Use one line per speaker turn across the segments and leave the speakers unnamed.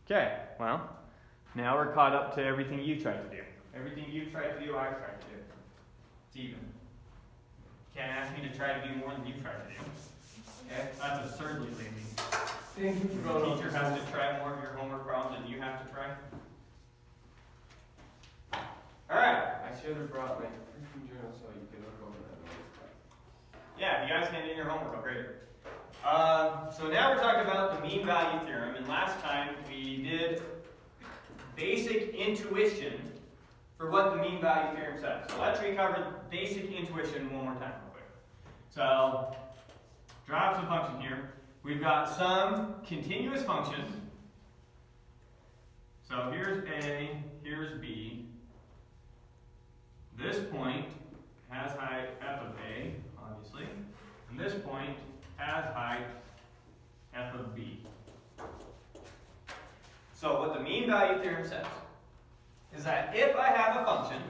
Okay, well, now we're caught up to everything you tried to do. Everything you tried to do, I tried to do. It's even. Can't ask me to try to do more than you tried to do. Okay? That's absurdly lazy.
Thank you for
The
going
teacher has to try more of your homework problems than you have to try. Alright.
I should have brought my freaking journal so you could look over that.
Yeah, if you guys hand in your homework, I'll grade it. So now we're talking about the mean value theorem, and last time we did basic intuition for what the mean value theorem says. So let's recover basic intuition one more time real quick. So, draw up some function here. We've got some continuous function. So here's A, here's B. This point has height f of A, obviously. And this point has height f of B. So what the mean value theorem says is that if I have a function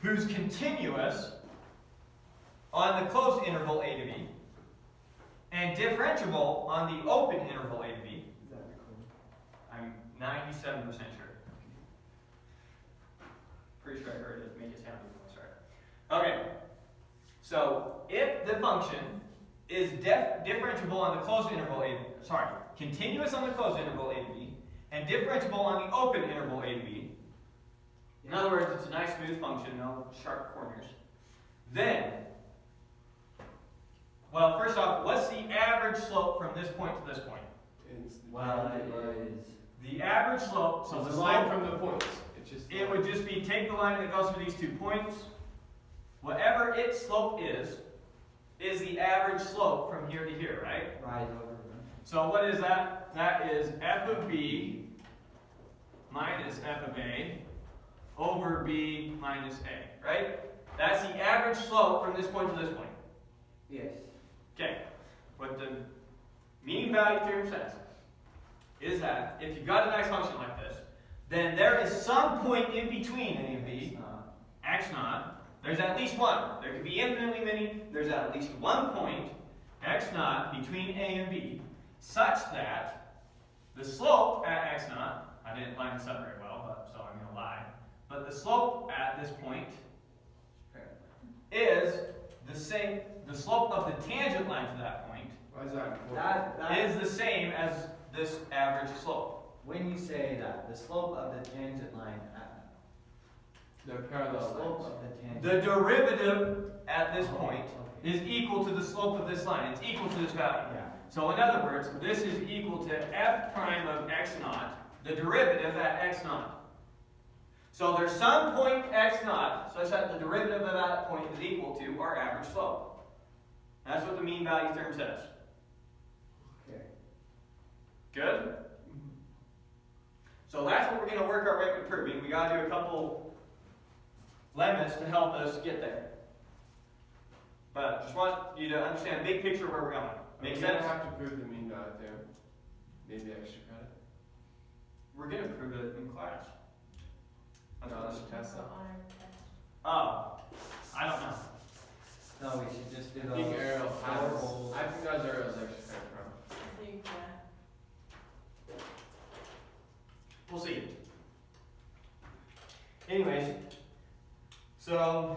who's continuous on the closed interval a to b and differentiable on the open interval a to b, I'm 97% sure. Pretty sure I heard it. Make it sound even more sorry. Okay. So if the function is differentiable on the closed interval a, continuous on the closed interval a to b, and differentiable on the open interval a to b, in other words, it's a nice smooth function, no sharp corners, then, well, first off, what's the average slope from this point to this point?
Well, it is.
The average slope, so
It's
the
the line
slope,
from the points.
it would just be take the line that goes through these 2 points, whatever its slope is the average slope from here to here, right?
Right over.
So what is that? That is f of b minus f of a over b minus a, right? That's the average slope from this point to this point.
Yes.
Okay. What the mean value theorem says is that if you've got a nice function like this, then there is some point in between a and b, x naught. There's at least one. There could be infinitely many. There's at least one point, x naught, between a and b, such that the slope at x naught, I didn't line this up very well, but so I'm going to lie, but the slope at this point is the same, the slope of the tangent line to that point
Why is that important?
That
is the same as this average slope.
when you say that, the slope of the tangent line
They're
the
parallel
slope
lines.
of the tangent.
The derivative at this point is equal to the slope of this line. It's equal to this value.
Yeah.
So in other words, this is equal to f prime of x naught, the derivative at x naught. So there's some point x naught such that the derivative of that point is equal to our average slope. That's what the mean value theorem says.
Okay.
Good? So that's what we're going to work our way with proving. We got to do a couple lemmas to help us get there. But just want you to understand big picture where we're going. Make
We're
sense?
gonna have to prove the mean value theorem. Maybe extra credit.
We're going to prove it in class. That's
No,
what
let's
this-
test that.
Oh, I don't know.
No, we should just do
I
those.
think Ariel has.
four-fold.
I think that's Ariel's extra credit from.
We'll see. Anyways, so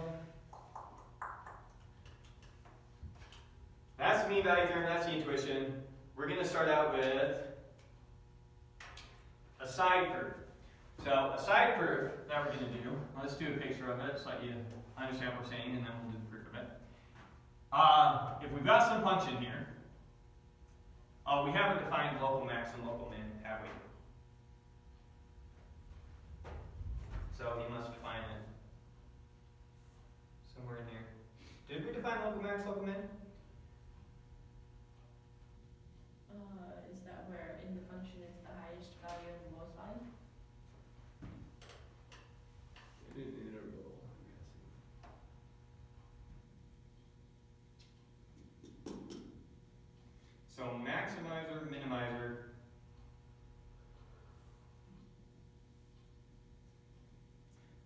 that's the mean value theorem, that's the intuition. We're going to start out with a side proof. So a side proof that we're going to do, let's do a picture of it so that you understand what we're saying, and then we'll do the proof of it. If we've got some function here, we haven't defined local max and local min, have we? So he must define it somewhere in here. Did we define local max, local min?
Is that where in the function it's the highest value and the lowest value?
In an interval, I'm guessing.
So maximizer, minimizer.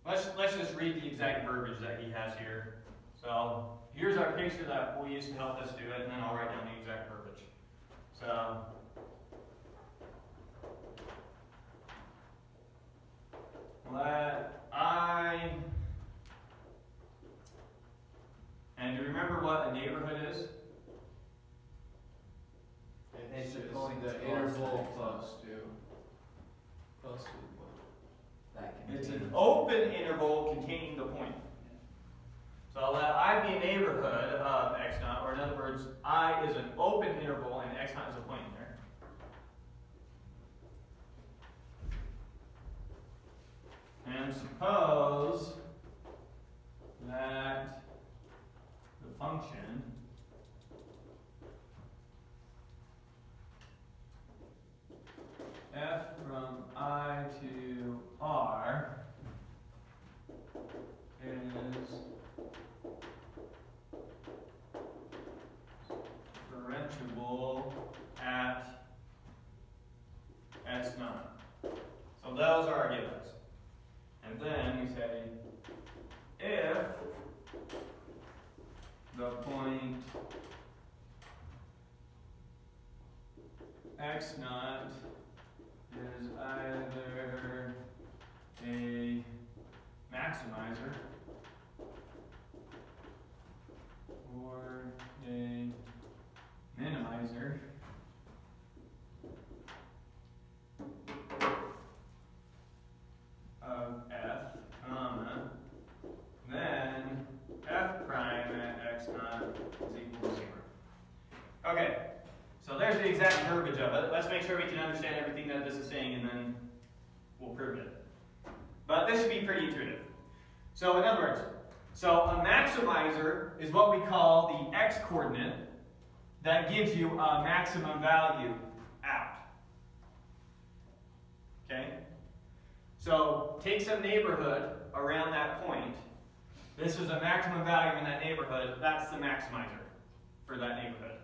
Let's just read the exact verbiage that he has here. So here's our picture that we'll use to help us do it, and then I'll write down the exact verbiage. So open interval containing the point. So let I be a neighborhood of x naught, or in other words, I is an open interval and x naught is a point there. And suppose that the function f from I to R is differentiable at x naught. So those are our givens. And then we say if the point x naught is either a maximizer or a minimizer of f, comma, then f prime at x naught is equal to 0. Okay, so there's the exact verbiage of it. Let's make sure we can understand everything that this is saying, and then we'll prove it. But this should be pretty intuitive. So in other words, so a maximizer is what we call the x-coordinate that gives you a maximum value out. Okay? So take some neighborhood around that point. This is a maximum value in that neighborhood. That's the maximizer for that neighborhood.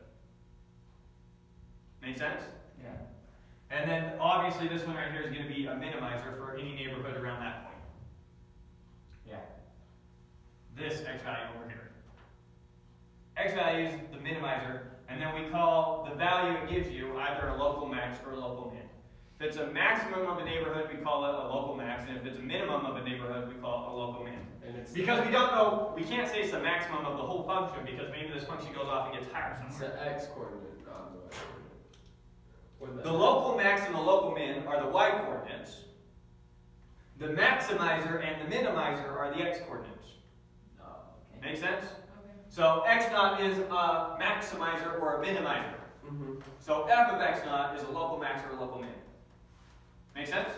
Make sense?
Yeah.
And then obviously this one right here is going to be a minimizer for any neighborhood around that point.
Yeah.
This x value over here. X value is the minimizer, and then we call the value it gives you either a local max or a local min. If it's a maximum of a neighborhood, we call it a local max, and if it's a minimum of a neighborhood, we call it a local min.
And it's
Because we don't know, we can't say it's the maximum of the whole function because maybe this function goes off and gets higher
it's
somewhere.
the x coordinate, not the y coordinate. Or
The local max and the local min are the y coordinates. The maximizer and the minimizer are the x coordinates.
Oh, okay.
Make sense?
Okay.
So x naught is a maximizer or a minimizer.
Mm-hmm.
So f of x naught is a local max or a local min. Make sense?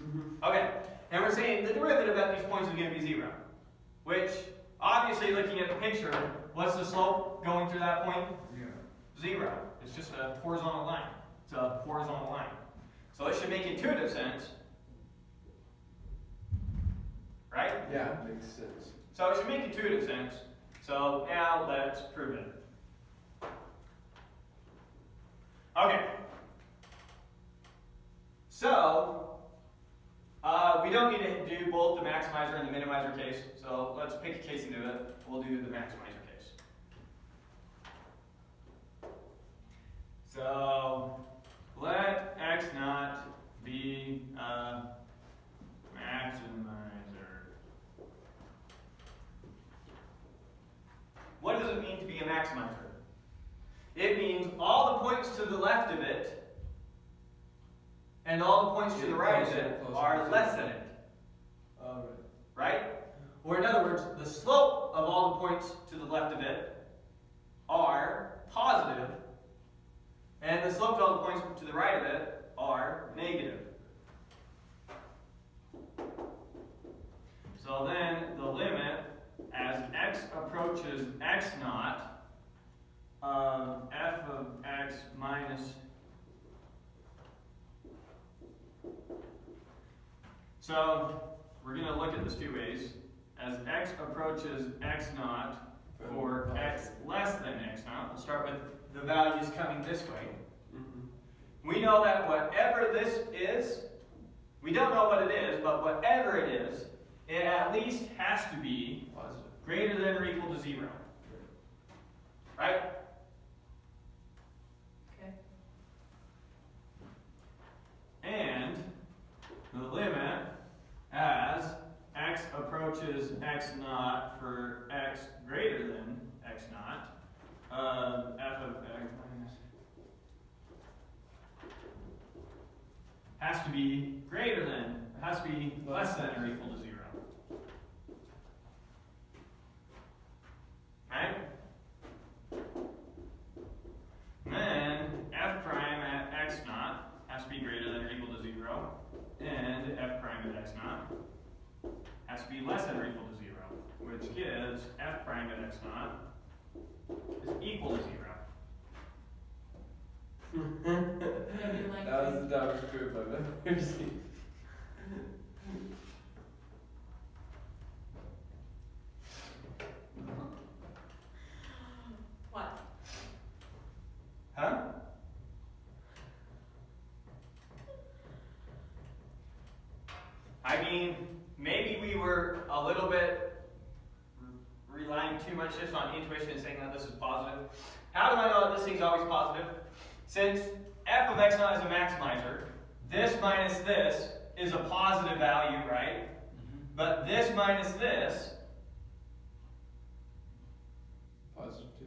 Mm-hmm.
Okay. And we're saying the derivative at these points is going to be 0. Which, obviously, looking at the picture, what's the slope going through that point? 0. It's just a horizontal line. It's a horizontal line. So it should make intuitive sense. Right?
Yeah, makes sense.
So it should make intuitive sense. So now let's prove it. Okay. So, we don't need to do both the maximizer and the minimizer case. So let's pick a case and do it. We'll do the maximizer case. So let x naught be a maximizer. What does it mean to be a maximizer? It means all the points to the left of it and all the points to the right of it are less than it. Right? Or in other words, the slope of all the points to the left of it are positive, and the slope of all the points to the right of it are negative. So then the limit as x approaches x naught of f of x minus so we're going to look at this two ways. As x approaches x naught for x less than x naught, we'll start with the values coming this way.
Mm-hmm.
We know that whatever this is, we don't know what it is, but whatever it is, it at least has to be
Positive.
greater than or equal to 0. Right?
Okay.
And the limit as x approaches x naught for x greater than x naught of f of x minus has to be greater than, has to be less than or equal to 0. Right? And then f prime at x naught has to be greater than or equal to 0. And f prime at x naught has to be less than or equal to 0, which gives f prime at x naught is equal to 0.
That was the dumbest proof I've ever seen.
What?
Huh? I mean, maybe we were a little bit relying too much just on intuition and saying that this is positive. How do I know that this thing's always positive? Since f of x naught is a maximizer, this minus this is a positive value, right? But this minus this,
Positive 2.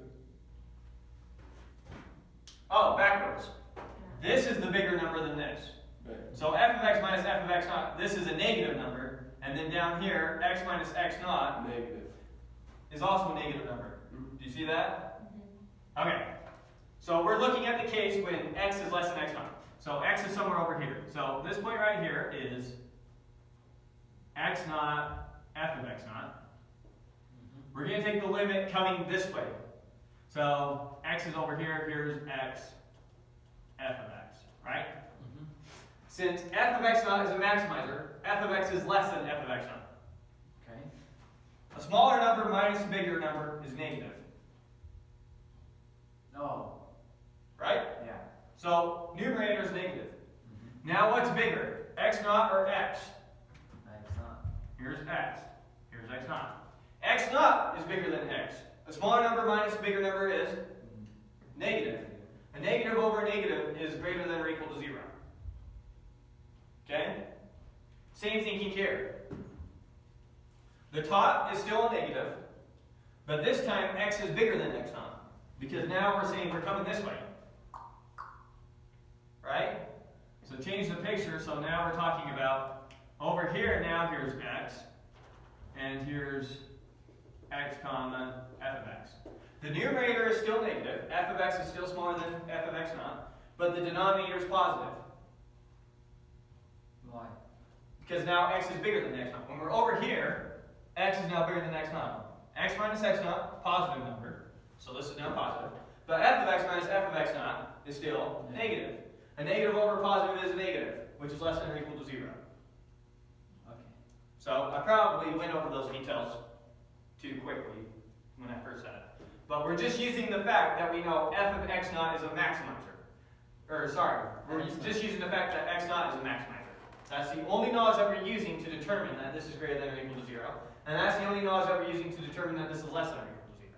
oh, backwards. This is the bigger number than this.
Right.
So f of x minus f of x naught, this is a negative number. And then down here, x minus x naught
Negative.
is also a negative number.
Mhm.
Do you see that?
Mm-hmm.
Okay. So we're looking at the case when x is less than x naught. So x is somewhere over here. So this point right here is x naught, f of x naught. We're going to take the limit coming this way. So x is over here, here's x, f of x, right? Since f of x naught is a maximizer, f of x is less than f of x naught.
Okay.
A smaller number minus a bigger number is negative,
Oh,
right?
yeah.
So numerator is negative. Now what's bigger, x naught or x?
That's not.
Here's x. Here's x naught. X naught is bigger than x. A smaller number minus a bigger number is negative. A negative over a negative is greater than or equal to 0. Okay? Same thinking here. The top is still a negative, but this time x is bigger than x naught. Because now we're saying we're coming this way. Right? So change the picture, so now we're talking about over here, now here's x, and here's x comma f of x. The numerator is still negative, f of x is still smaller than f of x naught, but the denominator is positive.
Why?
Because now x is bigger than x naught. When we're over here, x is now bigger than x naught. X minus x naught, positive number, so this is now positive. But f of x minus f of x naught is still negative. A negative over a positive is a negative, which is less than or equal to 0.
Okay.
So I probably went over those details too quickly when I first said it. But we're just using the fact that we know f of x naught is a maximizer. Or sorry, we're just using the fact that x naught is a maximizer. That's the only knowledge that we're using to determine that this is greater than or equal to 0. And that's the only knowledge that we're using to determine that this is less than or equal to 0.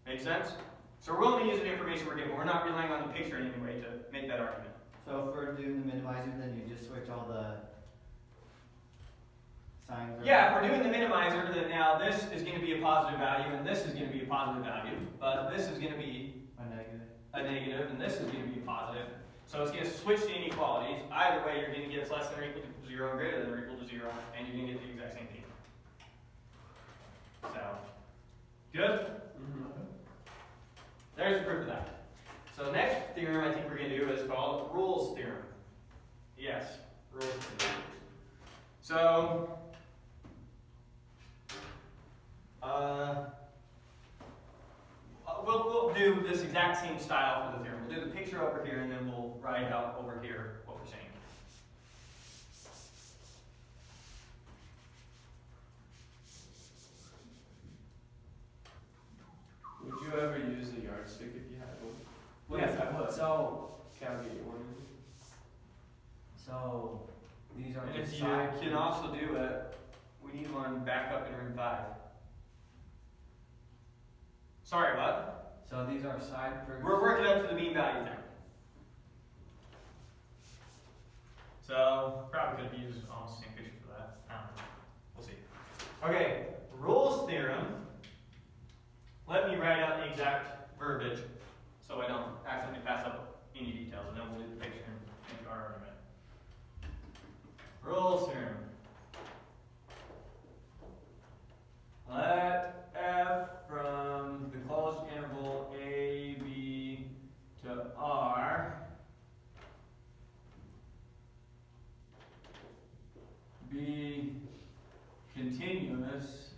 Make sense? So we're only using the information we're given. We're not relying on the picture in any way to make that argument.
So if we're doing the minimizer, then you just switch all the signs around?
Yeah, if we're doing the minimizer, then now this is going to be a positive value, and this is going to be a positive value, but this is going to be
A negative.
a negative, and this is going to be a positive. So it's going to switch the inequalities. Either way, you're going to get less than or equal to 0, greater than or equal to 0, and you're going to get the exact same thing. So, good? There's the proof of that. So next theorem I think we're going to do is called rules theorem. Yes, rules theorem. So, we'll do this exact same style for the theorem. We'll do the picture over here, and then we'll write out over here what we're saying.
Would you ever use a yardstick if you had one?
Yes, I would.
So,
Calculate one.
so these are
And
just
if you
side
can also do it, we need one back up in room 5. Sorry, what?
So these are side proofs.
We're working up to the mean value theorem. So, probably could have used almost the same picture for that. I don't know. We'll see. Okay, rules theorem. Let me write out the exact verbiage so I don't accidentally pass up any details, and then we'll do the picture and make our argument. Rolle's theorem. Let f from the closed interval a, b to r be continuous,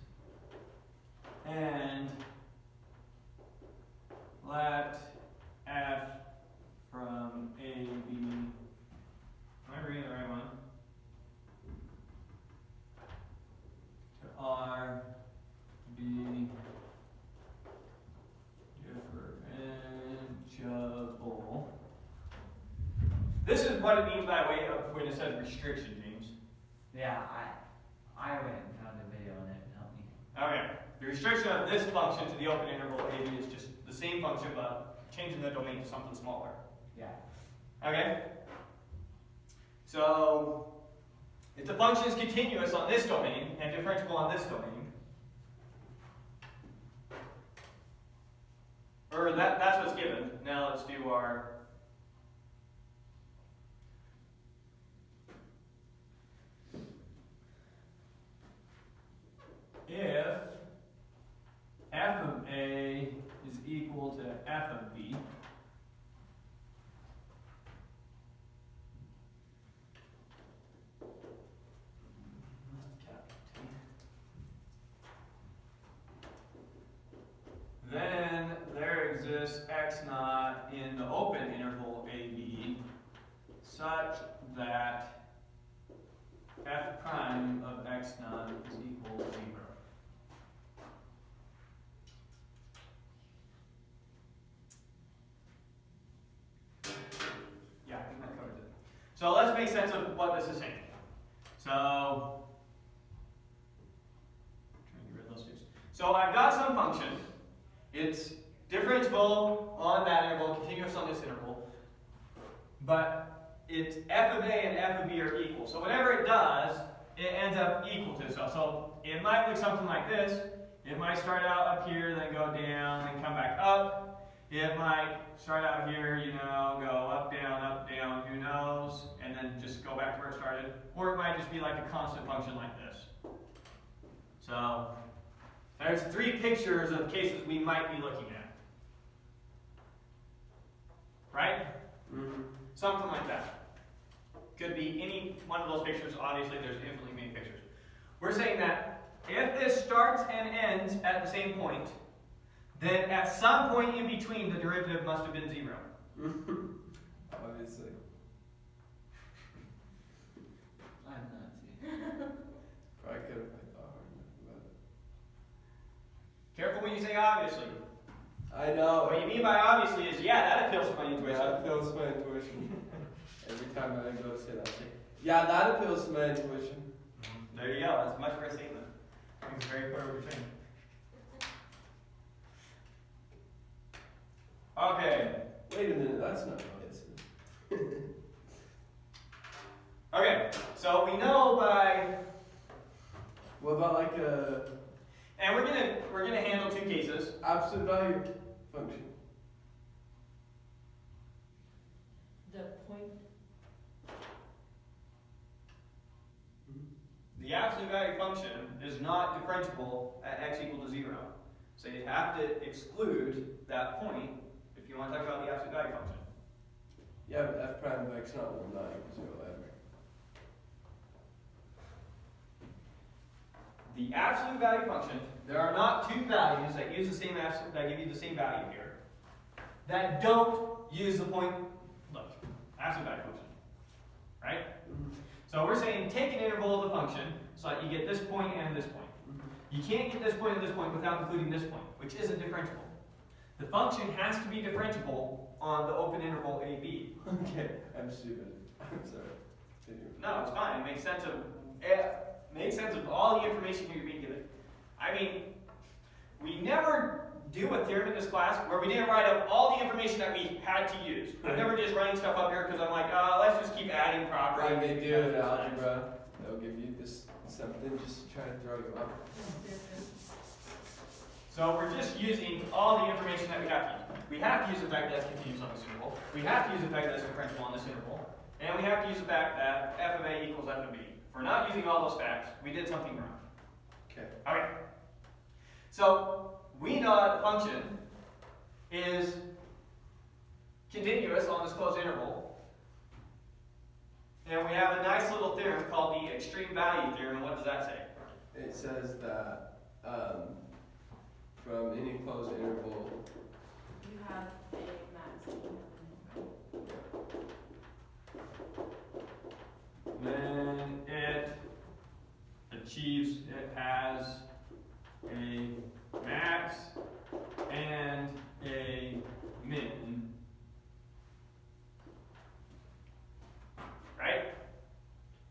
and let f from a, b, am I reading the right one? To r be differentiable. This is what it means by way of when it says restriction, James.
Yeah, I went and found a video on it and helped me.
Okay. The restriction of this function to the open interval AB is just the same function, but changing the domain to something smaller.
Yeah.
Okay? So, if the function is continuous on this domain and differentiable on this domain, or that's what's given. Now let's do our if f of A is equal to f of B, then there exists x naught in the open interval AB such that f prime of x naught is equal to 0. Yeah, I think that covers it. So let's make sense of what this is saying. So, trying to get rid of those twos. So I've got some function. It's differentiable on that interval, continuous on this interval, but it's f of A and f of B are equal. So whatever it does, it ends up equal to itself. So it might look something like this. It might start out up here, then go down, then come back up. It might start out here, you know, go up, down, who knows, and then just go back to where it started. Or it might just be like a constant function like this. So there's 3 pictures of cases we might be looking at. Right?
Mm-hmm.
Something like that. Could be any one of those pictures. Obviously, there's infinitely many pictures. We're saying that if this starts and ends at the same point, then at some point in between, the derivative must have been 0.
Obviously.
I'm not seeing.
Probably could if I thought hard enough about it.
Careful when you say obviously.
I know.
What you mean by obviously is, yeah, that appeals to my intuition.
That appeals to my intuition. Every time I go to say that thing. Yeah, that appeals to my intuition.
There you go. That's much for a statement. It's very clear what you're saying. Okay.
Wait a minute, that's not how it is.
Okay. So we know by,
What about like a
and we're gonna handle 2 cases.
absolute value function?
The point,
The absolute value function is not differentiable at x equal to 0. So you have to exclude that point if you want to talk about the absolute value function.
Yeah, but f prime of x naught will not equal 0 ever.
The absolute value function, there are not 2 values that use the same that give you the same value here, that don't use the point, look, absolute value function, right? So we're saying take an interval of the function so that you get this point and this point. You can't get this point and this point without including this point, which isn't differentiable. The function has to be differentiable on the open interval AB.
Okay, I'm stupid. I'm sorry. Continue.
No, it's fine. It makes sense of all the information you're being given. I mean, we never do a theorem in this class where we didn't write up all the information that we had to use. I'm never just writing stuff up here because I'm like, let's just keep adding properties.
Like they do in algebra, they'll give you this something just to try to throw you off.
So we're just using all the information that we have to use. We have to use the fact that it's continuous on this interval. We have to use the fact that it's differentiable on this interval. And we have to use the fact that f of a equals f of b. If we're not using all those facts, we did something wrong.
Okay.
Okay. So we know that the function is continuous on this closed interval. And we have a nice little theorem called the extreme value theorem. And what does that say?
It says that from any closed interval,
You have a max and you have a minimum.
Then it achieves, it has a max and a min. Right?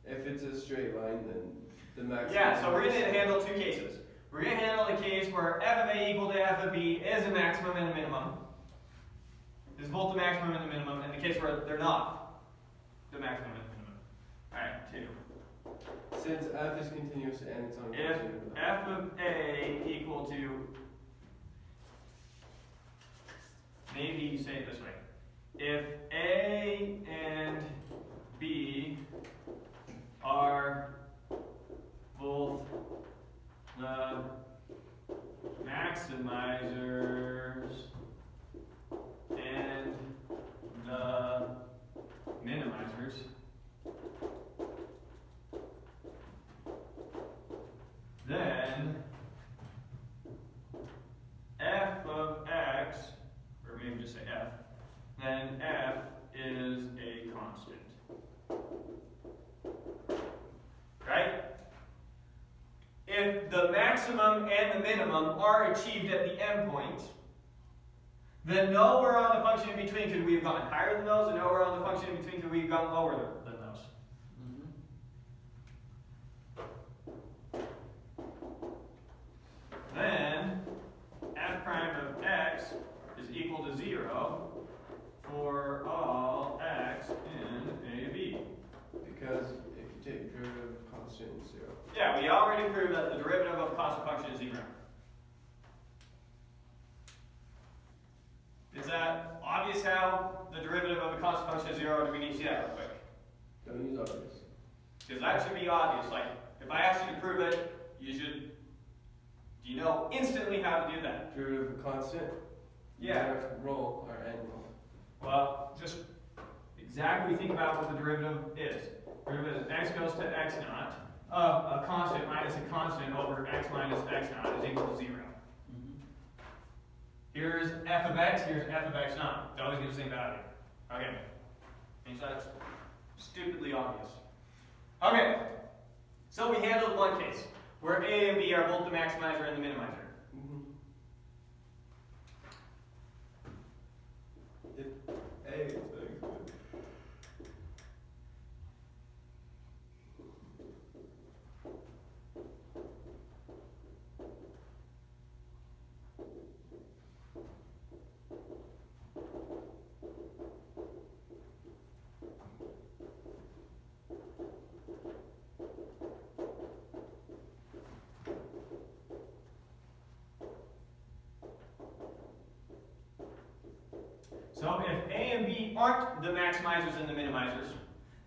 if it's a straight line, then the maximum.
Yeah, so we're going to handle two cases. We're going to handle the case where f of a equal to f of b is a maximum and a minimum. Is both the maximum and the minimum, and the case where they're not the maximum and the minimum. Alright, two.
Since f is continuous and it's on a
If
closed interval.
f of a equal to, maybe you say it this way. If a and b are both the maximizers and the minimizers, then f of x, or maybe just say f, then f is a constant. Right? If the maximum and the minimum are achieved at the endpoint, then nowhere on the function in between could we have gone higher than those, and nowhere on the function in between could we have gone lower than those. Then f prime of x is equal to 0 for all x in a b.
Because if you take derivative of constant, it's 0.
Yeah, we already proved that the derivative of a constant function is 0. Is that obvious how the derivative of a constant function is 0, or do we need to see that real quick?
Don't use obvious.
Because that should be obvious. Like, if I ask you to prove it, you know instantly how to do that.
Derivative of constant?
Yeah.
You gotta roll or end roll.
Well, just exactly think about what the derivative is. Derivative is x goes to x naught of a constant minus a constant over x minus x naught is equal to 0. Here's f of x, here's f of x naught. They always get the same value. Okay. And so that's stupidly obvious. Okay. So we handled one case where a and b are both the maximizer and the minimizer.
If A is like good.
So if a and b aren't the maximizers and the minimizers,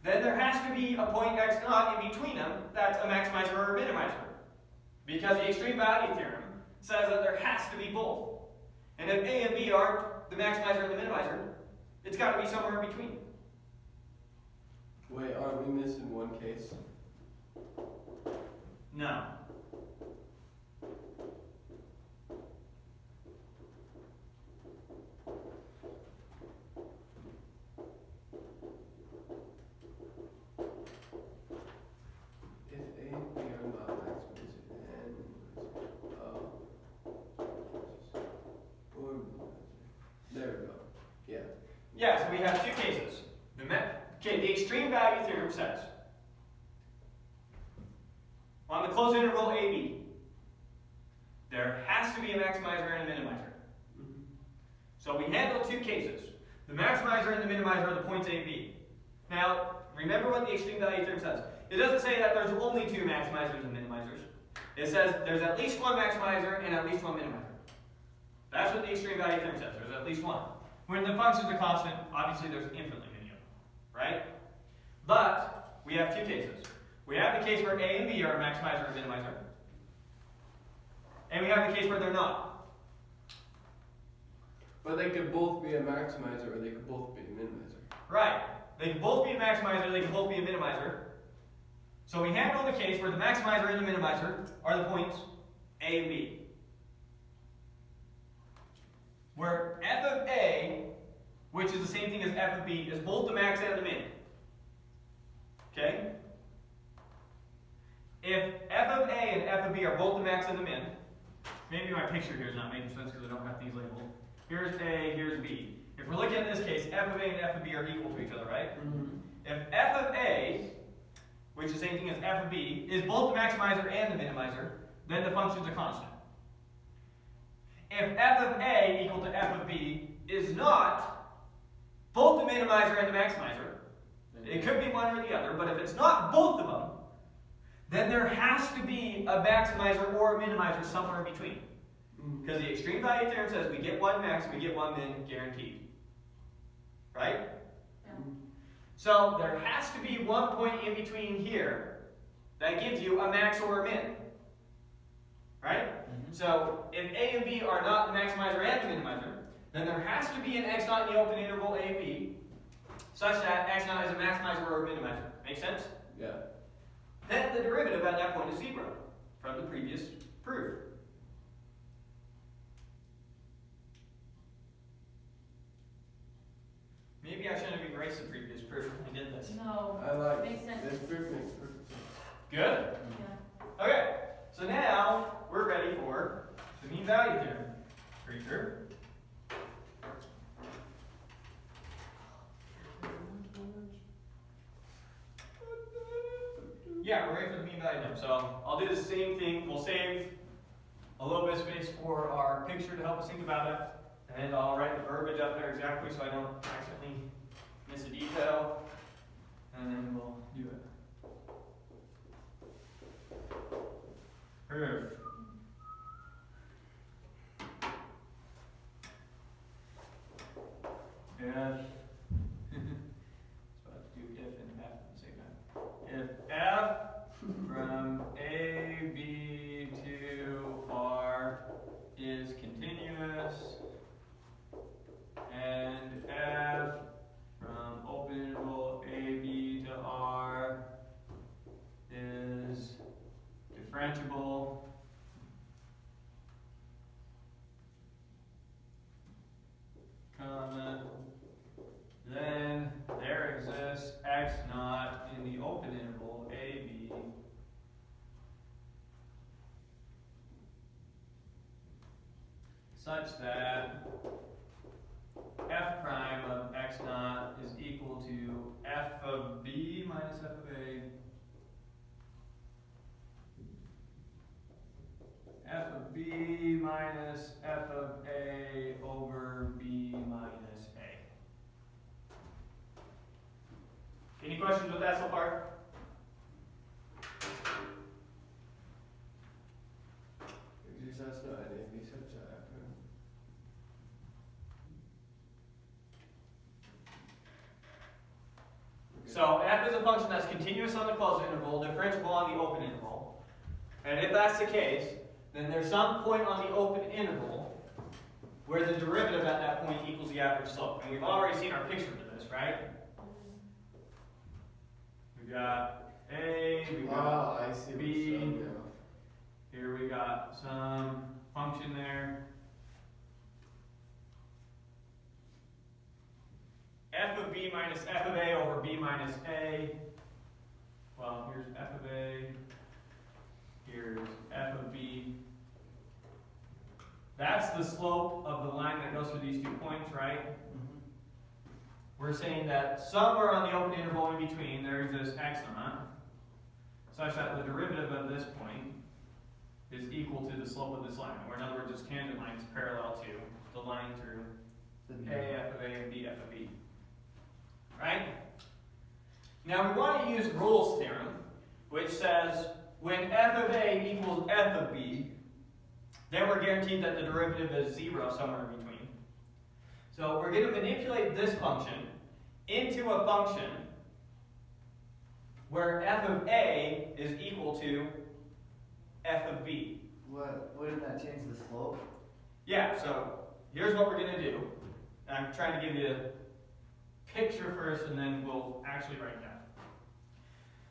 then there has to be a point x naught in between them that's a maximizer or a minimizer. Because the extreme value theorem says that there has to be both. And if a and b aren't the maximizer and the minimizer, it's got to be somewhere in between.
Wait, aren't we missing one case?
No.
If A and B are not maximizer and or there we go. Yeah.
Yeah, so we have two cases. The extreme value theorem says, on the closed interval AB, there has to be a maximizer and a minimizer. So we handle two cases. The maximizer and the minimizer are the points A, B. Now, remember what the extreme value theorem says. It doesn't say that there's only two maximizers and minimizers. It says there's at least one maximizer and at least one minimizer. That's what the extreme value theorem says. There's at least one. When the function's a constant, obviously there's infinitely many of them, right? But we have two cases. We have the case where A and B are a maximizer and a minimizer. And we have the case where they're not.
But they could both be a maximizer or they could both be a minimizer.
Right. They can both be a maximizer, they can both be a minimizer. So we handle the case where the maximizer and the minimizer are the points A and B. Where f of A, which is the same thing as f of B, is both the max and the min. Okay? If f of A and f of B are both the max and the min, maybe my picture here is not making sense because I don't have these labeled. Here's A, here's B. If we're looking at this case, f of A and f of B are equal to each other, right?
Mm-hmm.
If f of A, which is the same thing as f of B, is both the maximizer and the minimizer, then the function's a constant. If f of A equal to f of B is not both the minimizer and the maximizer, it could be one or the other, but if it's not both of them, then there has to be a maximizer or a minimizer somewhere in between. Because the extreme value theorem says we get one max, we get one min, guaranteed. Right?
Yeah.
So there has to be one point in between here that gives you a max or a min. Right? So if A and B are not the maximizer and the minimizer, then there has to be an x naught in the open interval A and B, such that x naught is a maximizer or a minimizer. Make sense?
Yeah.
Then the derivative at that point is 0 from the previous proof. Maybe I shouldn't have erased the previous proof when I did this.
No.
I like
Makes sense.
this proof makes perfect sense.
Good?
Yeah.
Okay, so now we're ready for the mean value theorem. Pretty sure. Yeah, we're ready for the mean value theorem. So I'll do the same thing. We'll save a little bit of space for our picture to help us think about it. And I'll write the verbiage up there exactly so I don't accidentally miss a detail. And then we'll do it. Proof. If so I have to do if and f at the same time. If f from A, B to R is continuous, and f from open interval A, B to R is differentiable, comma, then there exists x naught in the open interval A, B such that f prime of x naught is equal to f of B minus f of A, f of B minus f of A over B minus A. Any questions with that so far?
Exercise no idea, such a
So f is a function that's continuous on the closed interval, differentiable on the open interval. And if that's the case, then there's some point on the open interval where the derivative at that point equals the average slope. And we've already seen our picture for this, right? We got A, we got
I see
B.
what's up now.
Here we got some function there. F of B minus f of A over B minus A. Well, here's f of A. Here's f of B. That's the slope of the line that goes through these 2 points, right? We're saying that somewhere on the open interval in between there exists x naught, such that the derivative of this point is equal to the slope of this line. Or in other words, this tangent line is parallel to the line through A, f of A, and B, f of B. Right? Now we want to use Rolle's theorem, which says when f of A equals f of B, then we're guaranteed that the derivative is 0 somewhere in between. So we're going to manipulate this function into a function where f of a is equal to f of b.
Wouldn't that change the slope?
Yeah, so here's what we're going to do. I'm trying to give you a picture first, and then we'll actually write down.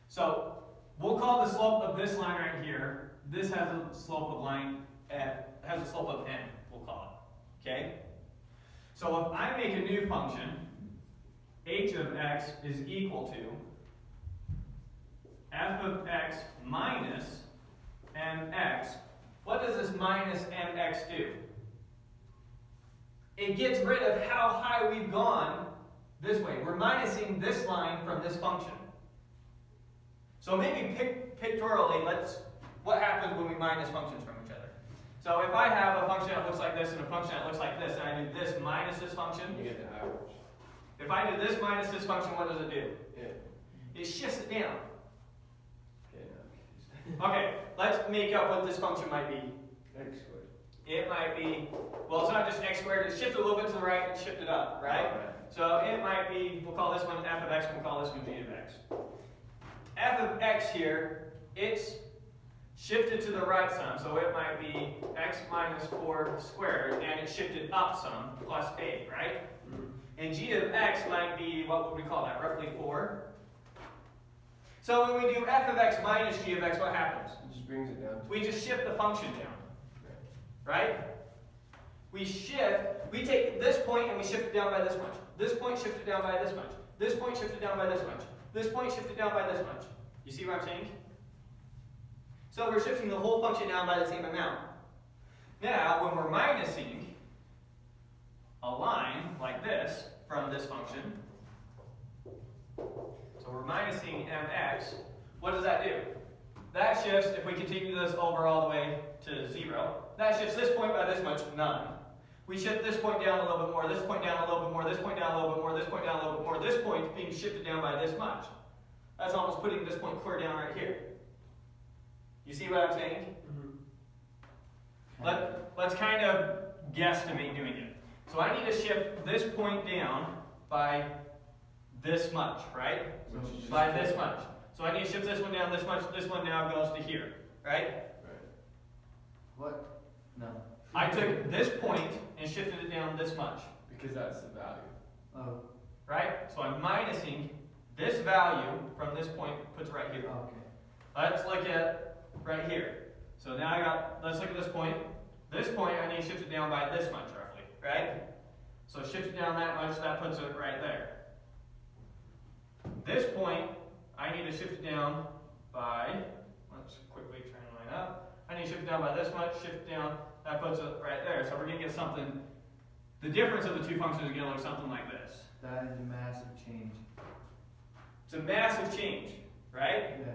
So we'll call the slope of this line right here. This has a slope of line has a slope of n. We'll call it. Okay. So if I make a new function, h of x is equal to f of x minus mx. What does this minus mx do? It gets rid of how high we've gone this way. We're minusing this line from this function. So maybe pictorially, what happens when we minus functions from each other? So if I have a function that looks like this and a function that looks like this, and I do this minus this function,
You get the average.
if I do this minus this function, what does it do?
Yeah.
It shifts it down.
Okay, now.
Okay, let's make up what this function might be.
X squared.
It might be, well, it's not just x squared, it's shifted a little bit to the right and shifted up, right?
Alright.
So it might be, we'll call this one f of x, and we'll call this one g of x. F of x here, it's shifted to the right some, so it might be x minus 4 squared, and it's shifted up some, plus a, right? And g of x might be, what would we call that, roughly 4? So when we do f of x minus g of x, what happens?
It just brings it down.
We just shift the function down, right? We take this point and we shift it down by this much. This point shifted down by this much. This point shifted down by this much. This point shifted down by this much. You see what I'm saying? So we're shifting the whole function down by the same amount. Now, when we're minusing a line like this from this function, so we're minusing mx, what does that do? That shifts, if we continue this over all the way to 0, that shifts this point by this much, none. We shift this point down a little bit more, this point down a little bit more, this point down a little bit more, this point down a little bit more, this point being shifted down by this much. That's almost putting this point clear down right here. You see what I'm saying? Let's kind of guesstimate doing it. So I need to shift this point down by this much, right? By this much. So I need to shift this one down this much, this one now goes to here, right?
What? No.
I took this point and shifted it down this much,
Because that's the value.
Oh,
right? So I'm minusing this value from this point, puts it right here.
okay.
Let's look at right here. So now let's look at this point. This point I need to shift it down by this much roughly, right? So shift it down that much, that puts it right there. This point, I need to shift it down by, let's quickly try and line up. I need to shift it down by this much, shift it down, that puts it right there. So we're going to get something, the difference of the two functions is going to look something like this.
That is a massive change.
It's a massive change, right?
Yeah.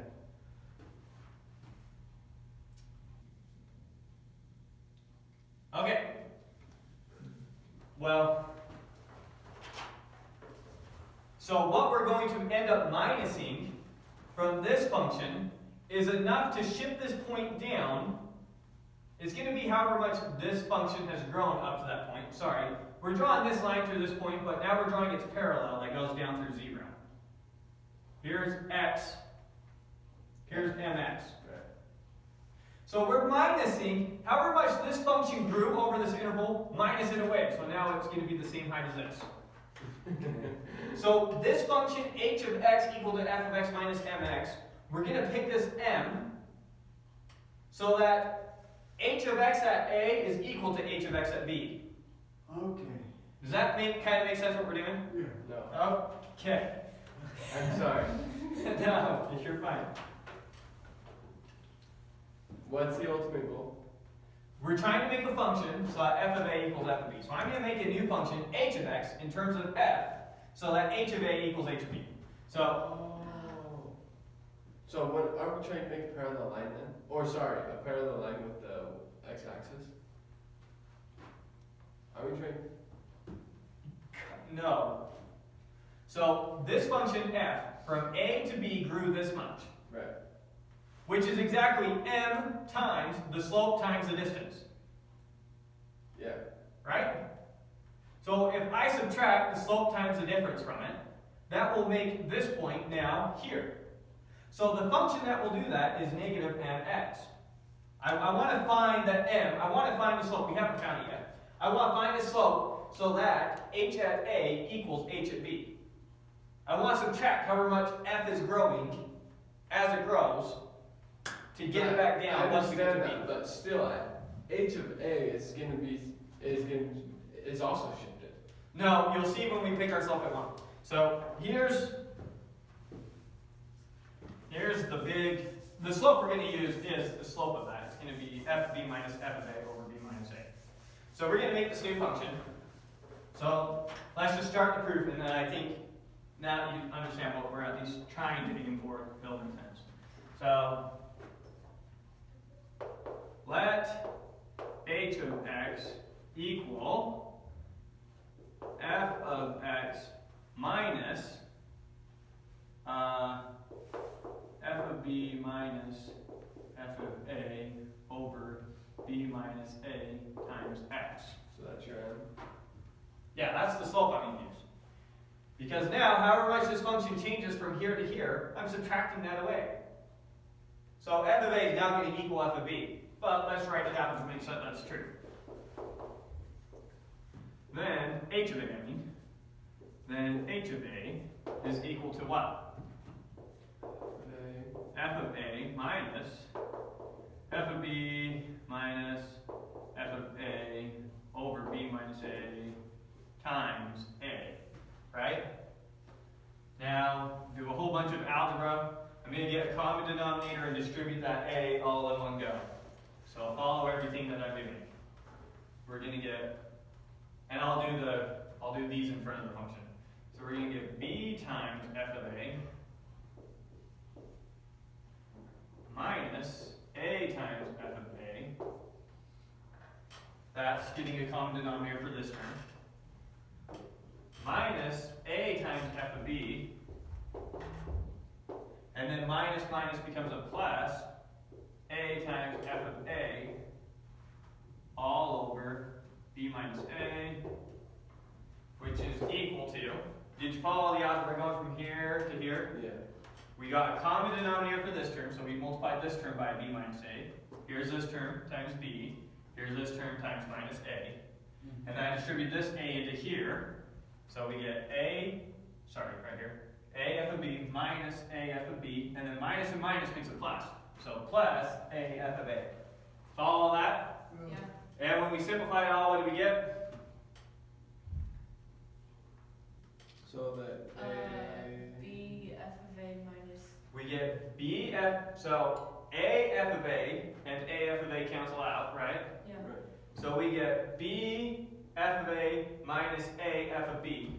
Okay. Well, so what we're going to end up minusing from this function is enough to shift this point down. It's going to be however much this function has grown up to that point. Sorry, we're drawing this line through this point, but now we're drawing its parallel that goes down through 0. Here's x, here's mx. So we're minusing however much this function grew over this interval, minus it away. So now it's going to be the same height as this. So this function h of x equal to f of x minus mx, we're going to pick this m so that h of x at a is equal to h of x at b.
Okay.
Does that kind of make sense what we're doing?
Yeah.
No.
Okay.
I'm sorry.
No, you're fine.
What's the ultimate goal?
We're trying to make a function so that f of a equals f of b. So I'm going to make a new function, h of x, in terms of f, so that h of a equals h of b. So,
So what are we trying to make a parallel line then? Or sorry, a parallel line with the x-axis? Are we trying?
no. So this function f from a to b grew this much,
Right.
which is exactly m times the slope times the distance,
Yeah.
right? So if I subtract the slope times the difference from it, that will make this point now here. So the function that will do that is negative mx. I want to find the m, I want to find the slope, we haven't found it yet. I want to find the slope so that h at a equals h at b. I want to subtract however much f is growing as it grows to get it back down
I
once we get to
understand
b.
that, but still, h of a is also shifted.
No, you'll see when we pick our slope at 1. So here's the slope we're going to use is the slope of that. It's going to be f of b minus f of a over b minus a. So we're going to make this new function. So let's just start the proof, and then I think now you understand what we're at least trying to aim for building sense. So let h of x equal f of x minus f of b minus f of a over b minus a times x.
So that's your m.
Yeah, that's the slope I'm going to use. Because now, however much this function changes from here to here, I'm subtracting that away. So f of a is now going to equal f of b. But let's write it down to make sure that's true. Then h of a, then h of a is equal to what? F of a minus f of b minus f of a over b minus a times a, right? Now, do a whole bunch of algebra. I'm going to get a common denominator and distribute that a all in one go. So I'll follow everything that I'm doing. We're going to get, and I'll do these in front of the function. So we're going to get b times f of a minus a times f of a. That's getting a common denominator for this term. Minus a times f of b. And then minus minus becomes a plus a times f of a all over b minus a, which is equal to, did you follow the algebra going from here to here?
Yeah.
We got a common denominator for this term, so we multiplied this term by b minus a. Here's this term times b. Here's this term times minus a. And then I distribute this a into here. So we get a f of b minus a f of b, and then minus and minus makes a plus. So plus a f of a. Follow that?
Yeah.
And when we simplify it all, what do we get?
So that
b f of a minus.
We get b f, so a f of a and a f of a cancel out, right?
Yeah.
Right.
So we get b f of a minus a f of b.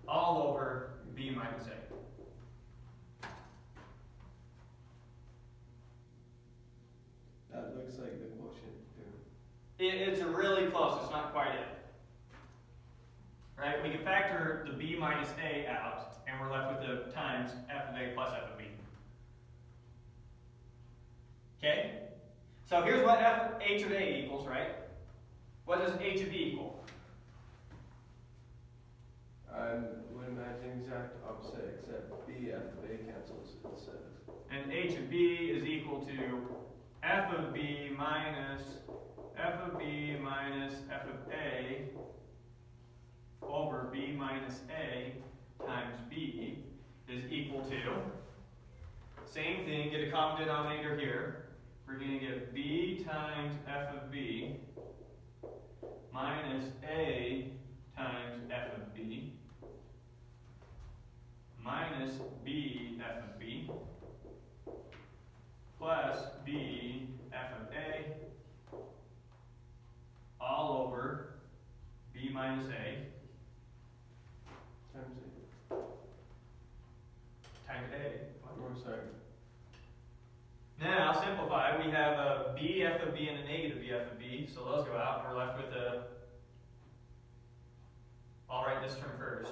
All over b minus a.
That looks like the quotient too.
It's really close, it's not quite it. Right? We can factor the b minus a out, and we're left with the times f of a plus f of b. Okay? So here's what h of a equals, right? What does h of b equal?
I would imagine exact opposite, except b f of a cancels instead.
And h of b is equal to f of b minus f of b minus f of a over b minus a times b is equal to, same thing, get a common denominator here. We're going to get b times f of b minus a times f of b minus b f of b plus b f of a all over b minus a
Times
times a.
a. Or sorry.
Now simplify. We have a b f of b and a negative b f of b, so those go out, and we're left with a. I'll write this term first.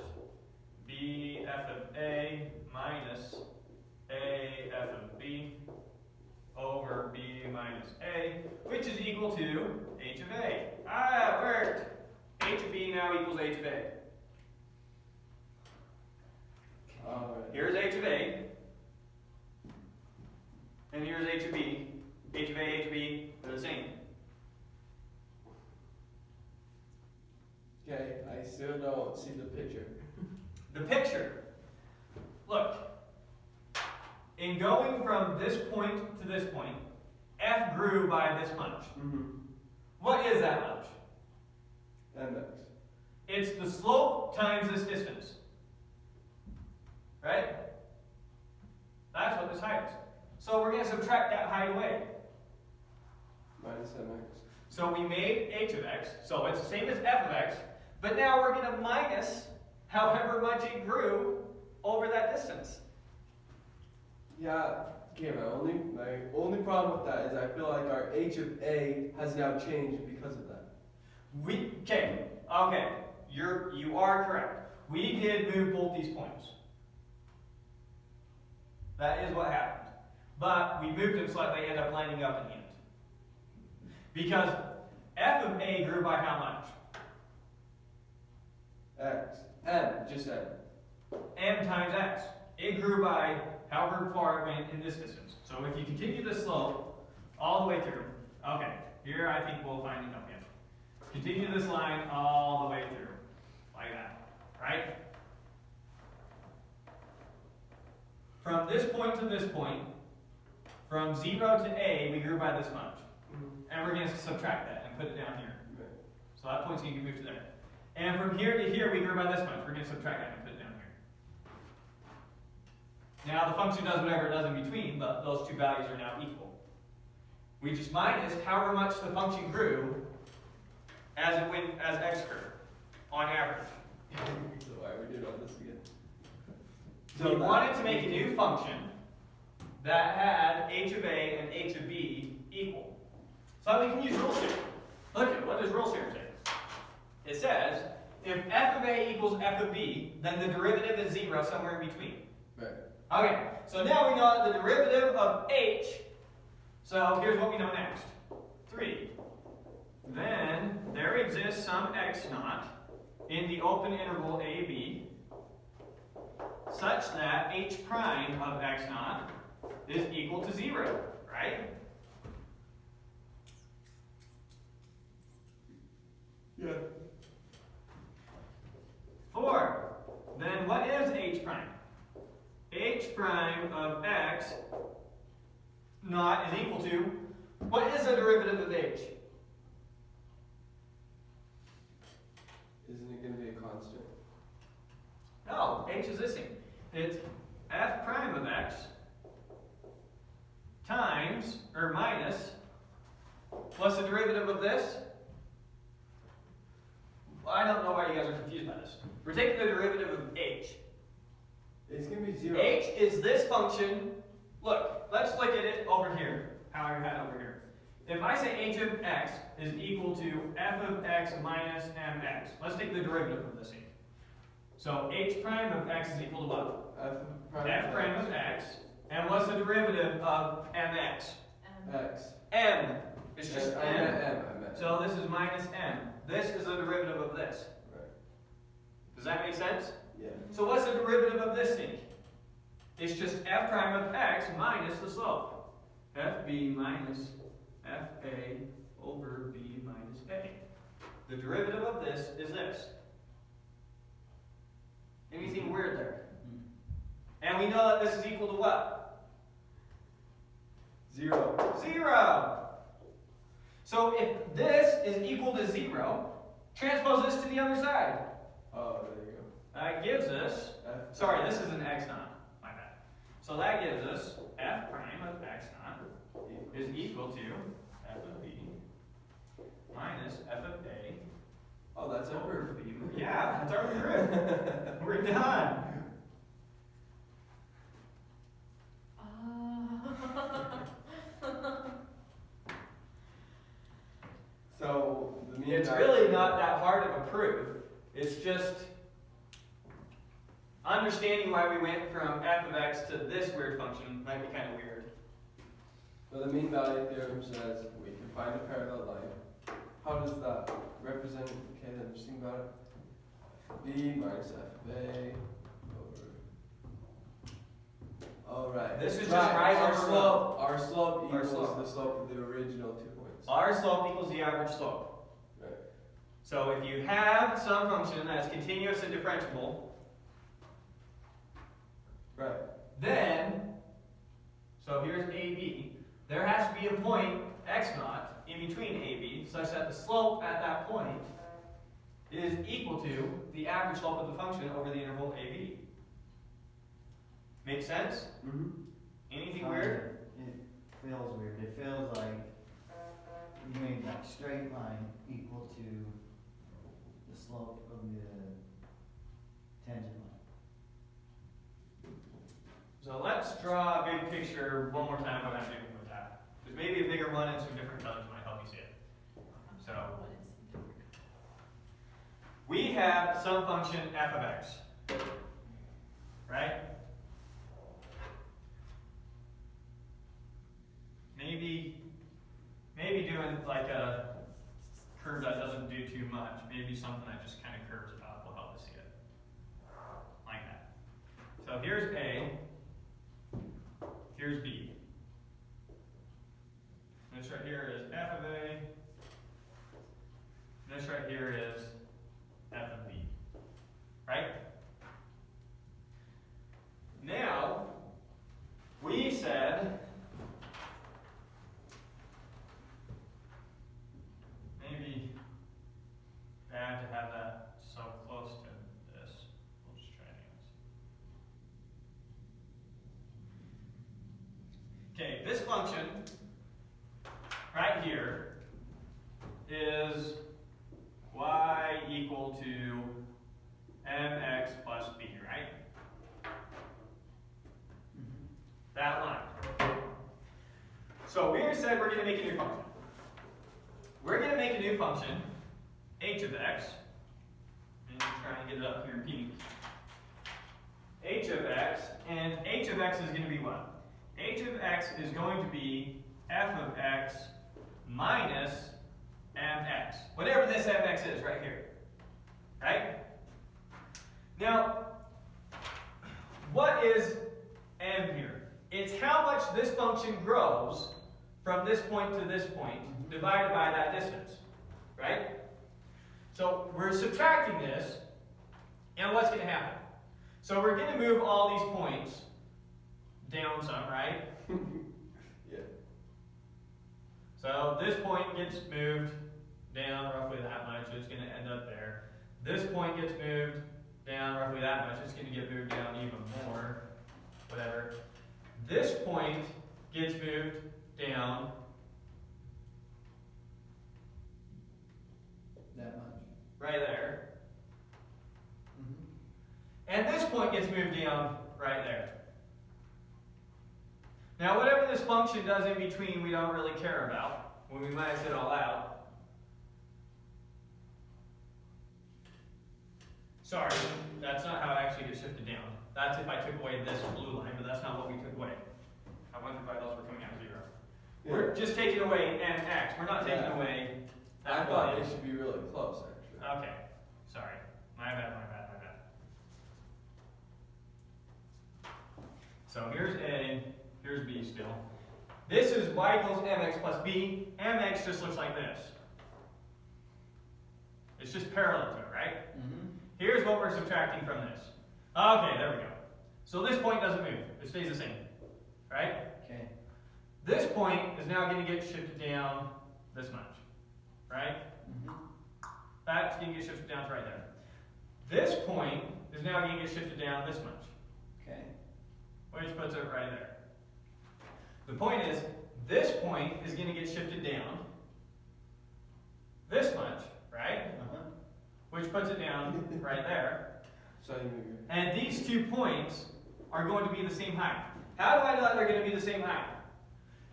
B f of a minus a f of b over b minus a, which is equal to h of a. Ah, it worked! H of b now equals h of a.
Alright.
Here's h of a, and here's h of b. H of a, h of b, they're the same.
Okay, I still don't see the picture.
The picture. Look, in going from this point to this point, f grew by this much.
Mm-hmm.
What is that much?
Mx.
It's the slope times this distance. Right? That's what this height is. So we're going to subtract that height away.
Minus mx.
So we made h of x, so it's the same as f of x, but now we're going to minus however much it grew over that distance.
Yeah, okay, my only problem with that is I feel like our h of a has now changed because of that.
Okay, you are correct. We did move both these points. That is what happened. But we moved them so that they end up lining up in the end. Because f of a grew by how much?
X. M, just M.
M times x. It grew by however far it went in this distance. So if you continue the slope all the way through, okay, here I think we'll find it up again. Continue this line all the way through, like that, right? From this point to this point, from 0 to a, we grew by this much. And we're going to subtract that and put it down here. So that point's going to move to there. And from here to here, we grew by this much. We're going to subtract that and put it down here. Now the function does whatever it does in between, but those two values are now equal. We just minus however much the function grew as it went as x grew, on average.
So why are we doing all this again?
So we wanted to make a new function that had h of a and h of b equal. So we can use rule theory. Look at what does rule theory say? It says if f of a equals f of b, then the derivative is 0 somewhere in between.
Right.
Okay, so now we know the derivative of h. So here's what we know next. 3. Then there exists some x naught in the open interval a, b, such that h prime of x naught is equal to 0, right?
Yeah.
4. Then what is h prime? H prime of x naught is equal to, what is the derivative of h?
Isn't it going to be a constant?
No, h is this thing. It's f prime of x times, or minus, what's the derivative of this? Well, I don't know why you guys are confused by this. We're taking the derivative of h.
It's going to be 0.
H is this function. Look, let's look at it over here, how I had it over here. If I say h of x is equal to f of x minus mx, let's take the derivative of this thing. So h prime of x is equal to what? F prime of x. And what's the derivative of mx?
X.
M. It's just
I
m.
meant M.
So this is minus m. This is the derivative of this.
Right.
Does that make sense?
Yeah.
So what's the derivative of this thing? It's just f prime of x minus the slope. fb minus fa over b minus a. The derivative of this is this. Anything weird there? And we know that this is equal to what?
0.
0. So if this is equal to 0, transpose this to the other side.
Oh, there you go.
That gives us,
F.
sorry, this is an x naught, my bad. So that gives us f prime of x naught is equal to f of b minus f of a.
Oh, that's a
over
proof.
b. Yeah, that's our proof. We're done.
So, the mean
It's
value-
really not that hard of a proof. It's just understanding why we went from f of x to this weird function might be kind of weird.
So the mean value theorem says we can find a parallel line. How does that represent, okay, then just think about it. B minus f of a over Oh, right.
This is just
right.
rise
Our
over
slope. Our slope
Our
equals
slope.
the slope of the original 2 points.
R slope equals the average slope.
Right.
So if you have some function that's continuous and differentiable,
Right.
then, so here's AB, there has to be a point x naught in between AB such that the slope at that point is equal to the average slope of the function over the interval AB. Make sense?
Mm-hmm.
Anything weird?
It feels weird. It feels like you made that straight line equal to the slope of the tangent line.
So let's draw a big picture one more time what I'm doing with that. There's maybe a bigger one and some different colors might help you see it. So we have some function f of x, right? Maybe doing like a curve that doesn't do too much. Maybe something that just kind of curves up will help us see it. Like that. So here's A. Here's B. This right here is f of A. This right here is f of B. Right? Now, we said maybe bad to have that so close to this. We'll just try it anyways. Okay, this function right here is y equal to mx plus b, right? That line. So we said we're going to make a new function. We're going to make a new function, h of x, and try and get it up here in pink. H of x, and h of x is going to be what? H of x is going to be f of x minus mx. Whatever this mx is right here. Right? Now, what is m here? It's how much this function grows from this point to this point, divided by that distance. Right? So we're subtracting this, and what's going to happen? So we're going to move all these points down some, right?
Yeah.
So this point gets moved down roughly that much, it's going to end up there. This point gets moved down roughly that much, it's going to get moved down even more, whatever. This point gets moved down
That much.
right there.
Mm-hmm.
And this point gets moved down right there. Now, whatever this function does in between, we don't really care about when we minus it all out. Sorry, that's not how it actually gets shifted down. That's if I took away this blue line, but that's not what we took away. I wondered why those were coming out 0.
Yeah.
We're just taking away mx. We're not taking away
I
that
thought
value.
they should be really close, actually.
Okay, sorry. My bad. So here's A, here's B still. This is y equals mx plus b. Mx just looks like this. It's just parallel to it, right?
Mm-hmm.
Here's what we're subtracting from this. Okay, there we go. So this point doesn't move. It stays the same, right?
Okay.
This point is now going to get shifted down this much, right?
Mm-hmm.
That's going to get shifted down to right there. This point is now going to get shifted down this much,
Okay.
which puts it right there. The point is, this point is going to get shifted down this much, right?
Uh-huh.
Which puts it down right there.
So you move your...
And these 2 points are going to be the same height. How do I know that they're going to be the same height?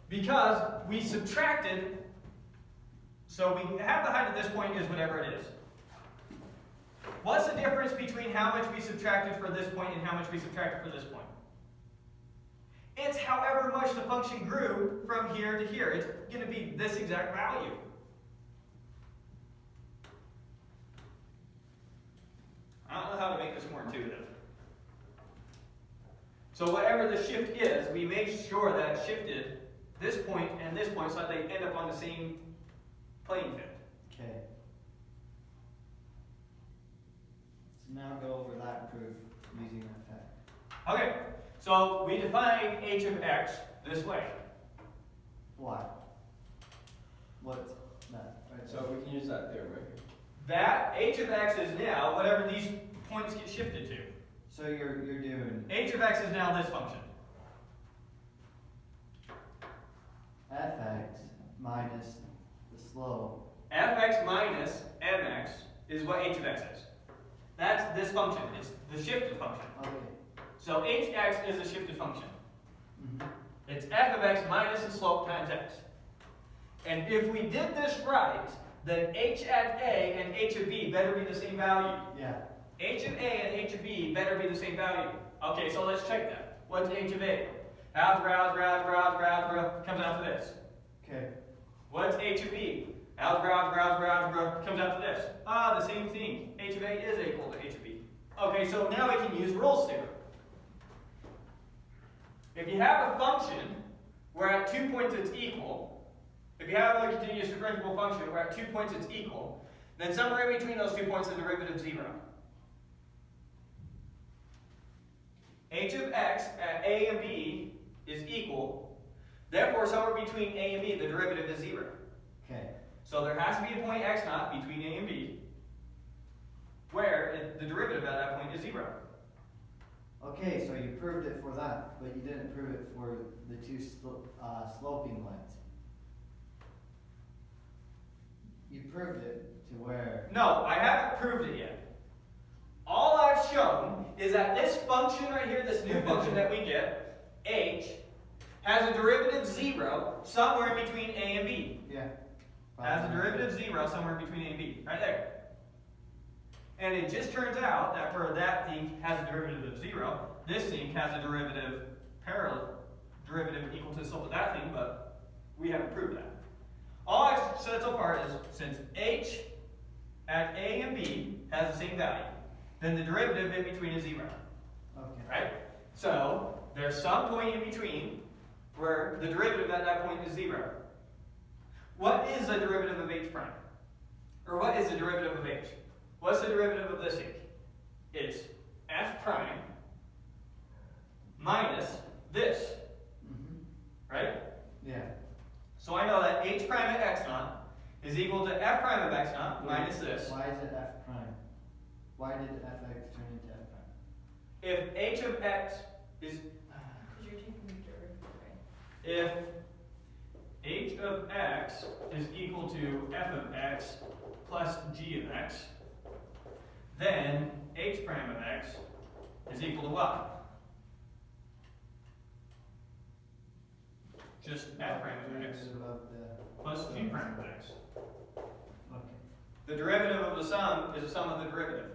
Because we subtracted, so we have the height of this point is whatever it is. What's the difference between how much we subtracted for this point and how much we subtracted for this point? It's however much the function grew from here to here. It's going to be this exact value. I don't know how to make this more intuitive. So whatever the shift is, we made sure that it shifted this point and this point so that they end up on the same playing field.
Okay. So now go over that proof using that fact.
Okay, so we define h of x this way.
Why? What's that? Right
So we can use that theorem right here.
That h of x is now whatever these points get shifted to.
So you're doing
H of x is now this function.
fx minus the slope.
Fx minus mx is what h of x is. That's this function. It's the shifted function.
Okay.
So hx is a shifted function.
Mm-hmm.
It's f of x minus the slope times x. And if we did this right, then h at a and h of b better be the same value.
Yeah.
H of a and h of b better be the same value. Okay, so let's check that. What's h of a? Algebra comes out to this.
Okay.
What's h of b? Algebra comes out to this. Ah, the same thing. H of a is equal to h of b. Okay, so now we can use Rolle's theorem. If you have a function where at 2 points it's equal, if you have a continuous differentiable function where at 2 points it's equal, then somewhere in between those 2 points the derivative is 0. H of x at a and b is equal, therefore somewhere between a and b the derivative is 0.
Okay.
So there has to be a point x naught between a and b where the derivative at that point is 0.
Okay, so you proved it for that, but you didn't prove it for the two sloping lines. You proved it to where.
No, I haven't proved it yet. All I've shown is that this function right here, this new function that we get, h, has a derivative 0 somewhere in between a and b.
Yeah.
Has a derivative 0 somewhere in between a and b, right there. And it just turns out that for that thing has a derivative of 0, this thing has a derivative equal to the slope of that thing, but we haven't proved that. All I've said so far is since h at a and b has the same value, then the derivative in between is 0.
Okay.
Right? So there's some point in between where the derivative at that point is 0. What is the derivative of h prime? Or what is the derivative of h? What's the derivative of this thing? It's f prime minus this.
Mm-hmm.
Right?
Yeah.
So I know that h prime at x naught is equal to f prime of x naught minus this.
Why is it f prime? Why did fx turn into f prime?
If h of x is,
Because you're taking the derivative, right?
if h of x is equal to f of x plus g of x, then h prime of x is equal to what? Just f prime of x plus g prime of x.
Okay.
The derivative of the sum is the sum of the derivative.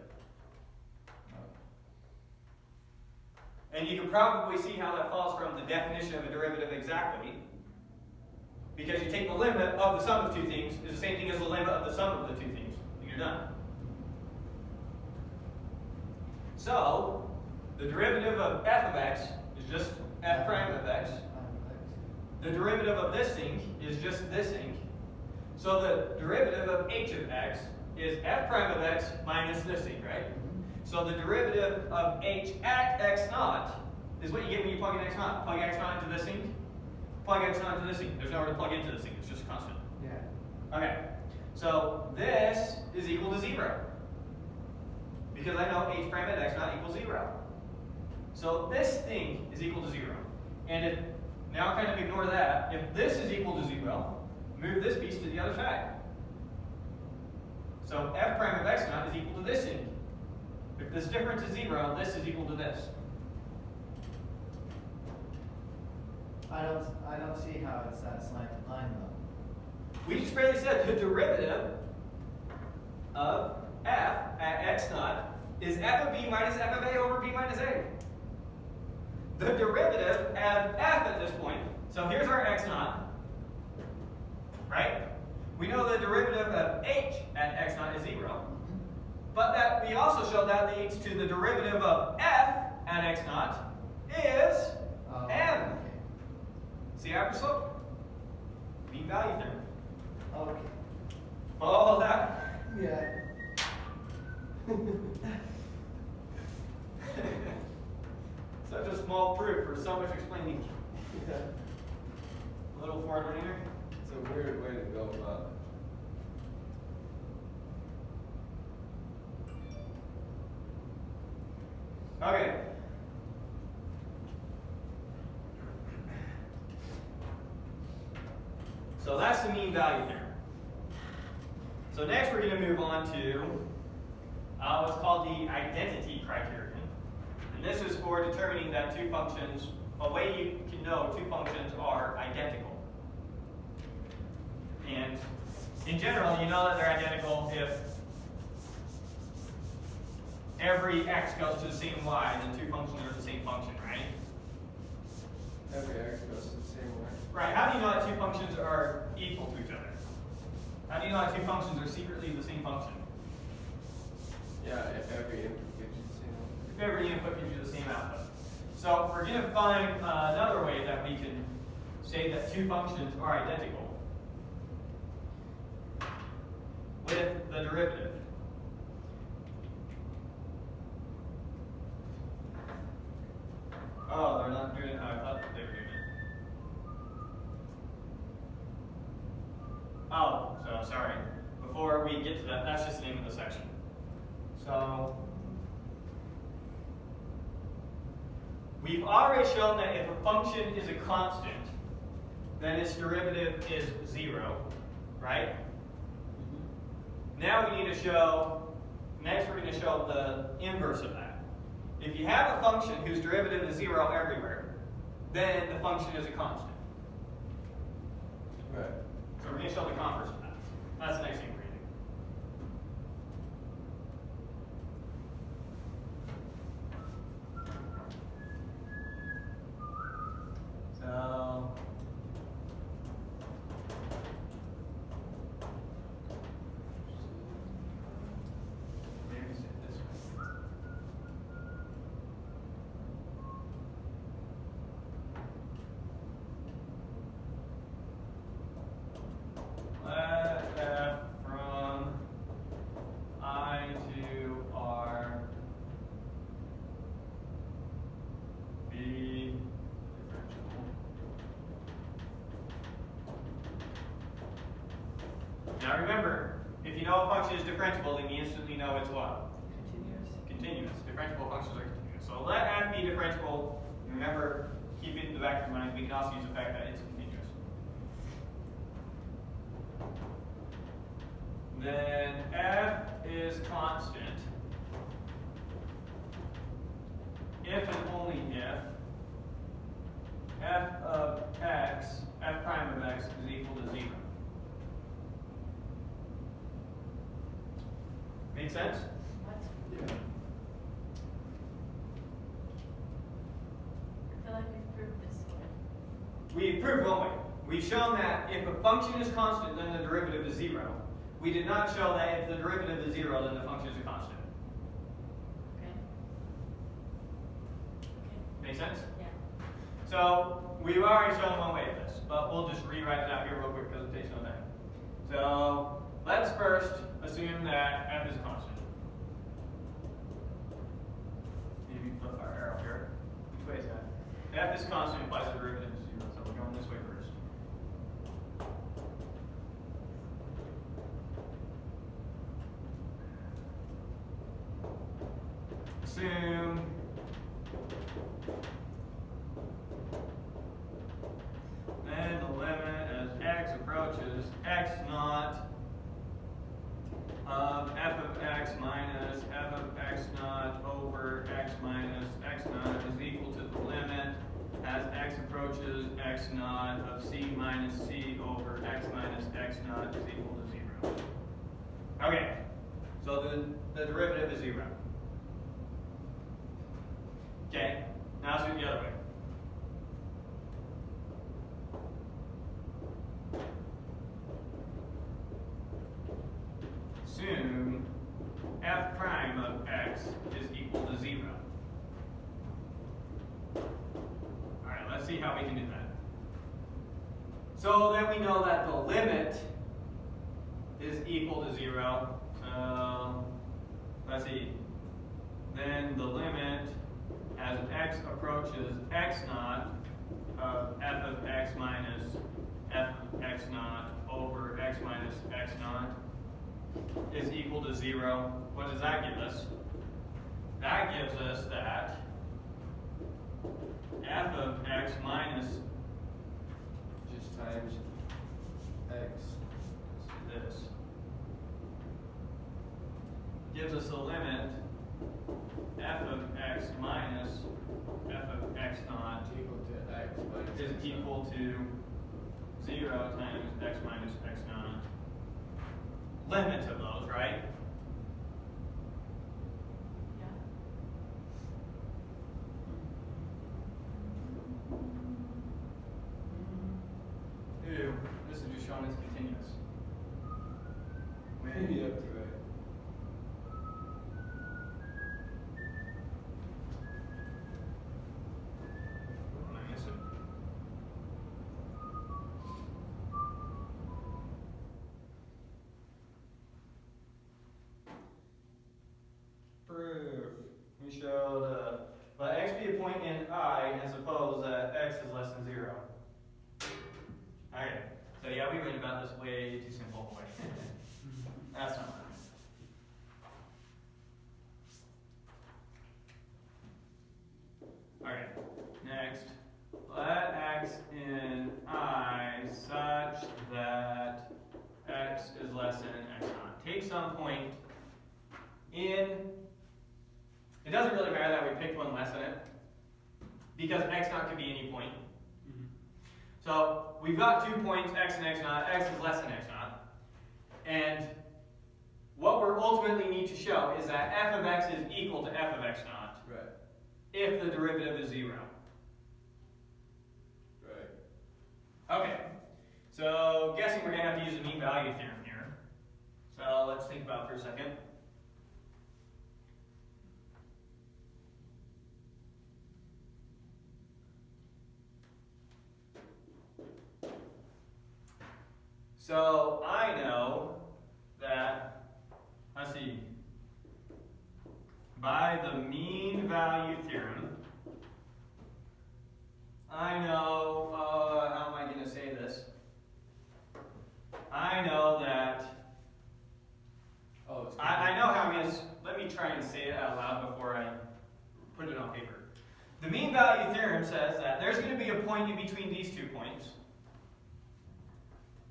And you can probably see how that follows from the definition of a derivative exactly. Because you take the limit of the sum of two things is the same thing as the limit of the sum of the two things. And you're done. So, the derivative of f of x is just f prime of x. The derivative of this thing is just this thing. So the derivative of h of x is f prime of x minus this thing, right? So the derivative of h at x naught is what you get when you plug in x naught. Plug x naught into this thing, plug x naught into this thing. There's nowhere to plug into this thing, it's just constant.
Yeah.
Okay, so this is equal to 0. Because I know h prime at x naught equals 0. So this thing is equal to 0. And if, now kind of ignore that, if this is equal to 0, move this piece to the other side. So f prime of x naught is equal to this thing. If this difference is 0, this is equal to this.
I don't see how it's that slanted line though.
We just barely said the derivative of f at x naught is f of b minus f of a over b minus a. The derivative of f at this point, so here's our x naught, right? We know the derivative of h at x naught is 0. But that we also showed that leads to the derivative of f at x naught is
Oh,
M.
okay.
See average slope? Mean value theorem.
Okay.
Follow all that?
Yeah.
Such a small proof for so much explaining.
Yeah.
A little forward linear.
It's a weird way to go about it.
Okay. So that's the mean value theorem. So next we're going to move on to what's called the identity criterion. And this is for determining that two functions, a way you can know two functions are identical. And in general, you know that they're identical if every x goes to the same y, then two functions are the same function, right?
Every x goes the same way.
Right, how do you know that two functions are equal to each other? How do you know that two functions are secretly the same function?
Yeah, if every input gives you the same one.
If every input gives you the same output. So we're going to find another way that we can say that two functions are identical with the derivative. Oh, they're not doing it how I thought they were doing it. Oh, so sorry. Before we get to that, that's just the name of the section. So we've already shown that if a function is a constant, then its derivative is 0, right? Now we need to show, next we're going to show the inverse of that. If you have a function whose derivative is 0 everywhere, then the function is a constant.
Right.
So we're going to show the converse of that. That's the next thing we're going to do. So maybe say it this way. Let f from I to R be differentiable. Now remember, if you know a function is differentiable, then you instantly know it's what?
Continuous.
Continuous. Differentiable functions are continuous. So let f be differentiable. Remember, keep it in the back of your mind. We can also use the fact that it's continuous. Then f is constant if and only if f of x, f prime of x is equal to 0. Make sense?
What?
Yeah.
I feel like we've proved this one.
We've proved one way. We've shown that if a function is constant, then the derivative is 0. We did not show that if the derivative is 0, then the function is a constant.
Okay. Okay.
Make sense?
Yeah.
So we've already shown one way of this, but we'll just rewrite it out here real quick because it takes no time. So let's first assume that f is a constant. Maybe flip our arrow here. Which way is that? F is constant implies the derivative is 0, so we're going this way first. Assume then the limit as x approaches x naught of f of x minus f of x naught over x minus x naught is equal to the limit as x approaches x naught of c minus c over x minus x naught is equal to 0. Okay, so the derivative is 0. Okay, now let's do it the other way. Assume f prime of x is equal to 0. see how we can do that. So then we know that the limit is equal to 0. So let's see. Then the limit as x approaches x naught of f of x minus f of x naught over x minus x naught is equal to 0. What does that give us? That gives us that f of x minus
Just times x.
this gives us the limit f of x minus f of x naught
Equal to x minus
is
x naught.
equal to 0 times x minus x naught. Limits of those, right? Ew, this is just showing it's continuous. When
Yep, right.
what am I missing? Proof. We showed let x be a point in I and suppose that x is less than 0. Okay, so yeah, we read about this way too simple. Boy. That's not nice. Okay, next. Let x in I such that x is less than x naught. Take some point in, it doesn't really matter that we picked one less than it, because x naught could be any point. So we've got 2 points, x and x naught. X is less than x naught. And what we ultimately need to show is that f of x is equal to f of x naught
Right.
if the derivative is 0.
Right.
Okay, so guessing we're going to have to use the mean value theorem here. So let's think about it for a second. So I know that, let's see, by the mean value theorem, I know, how am I going to say this? I know that,
Oh, it's
I know how I'm going to, let me try and say it out loud before I put it on paper. The mean value theorem says that there's going to be a point in between these 2 points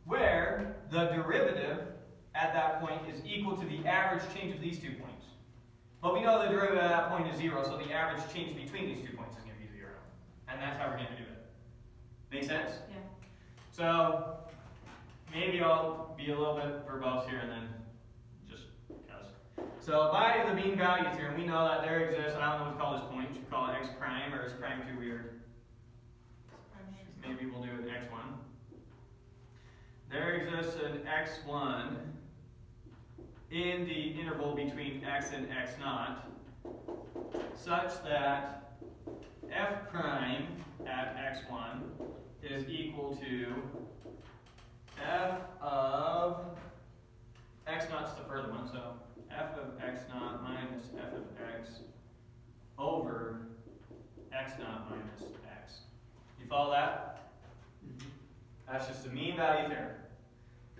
where the derivative at that point is equal to the average change of these 2 points. But we know the derivative at that point is 0, so the average change between these 2 points is going to be 0. And that's how we're going to do it. Make sense?
Yeah.
So maybe I'll be a little bit verbose here and then just because. So by the mean value theorem, we know that there exists, I don't know what to call this point, should we call it x prime, or is prime too weird? Maybe we'll do it x1. There exists an x1 in the interval between x and x naught such that f prime at x1 is equal to f of x naught's the further one, so f of x naught minus f of x over x naught minus x. You follow that? That's just the mean value theorem.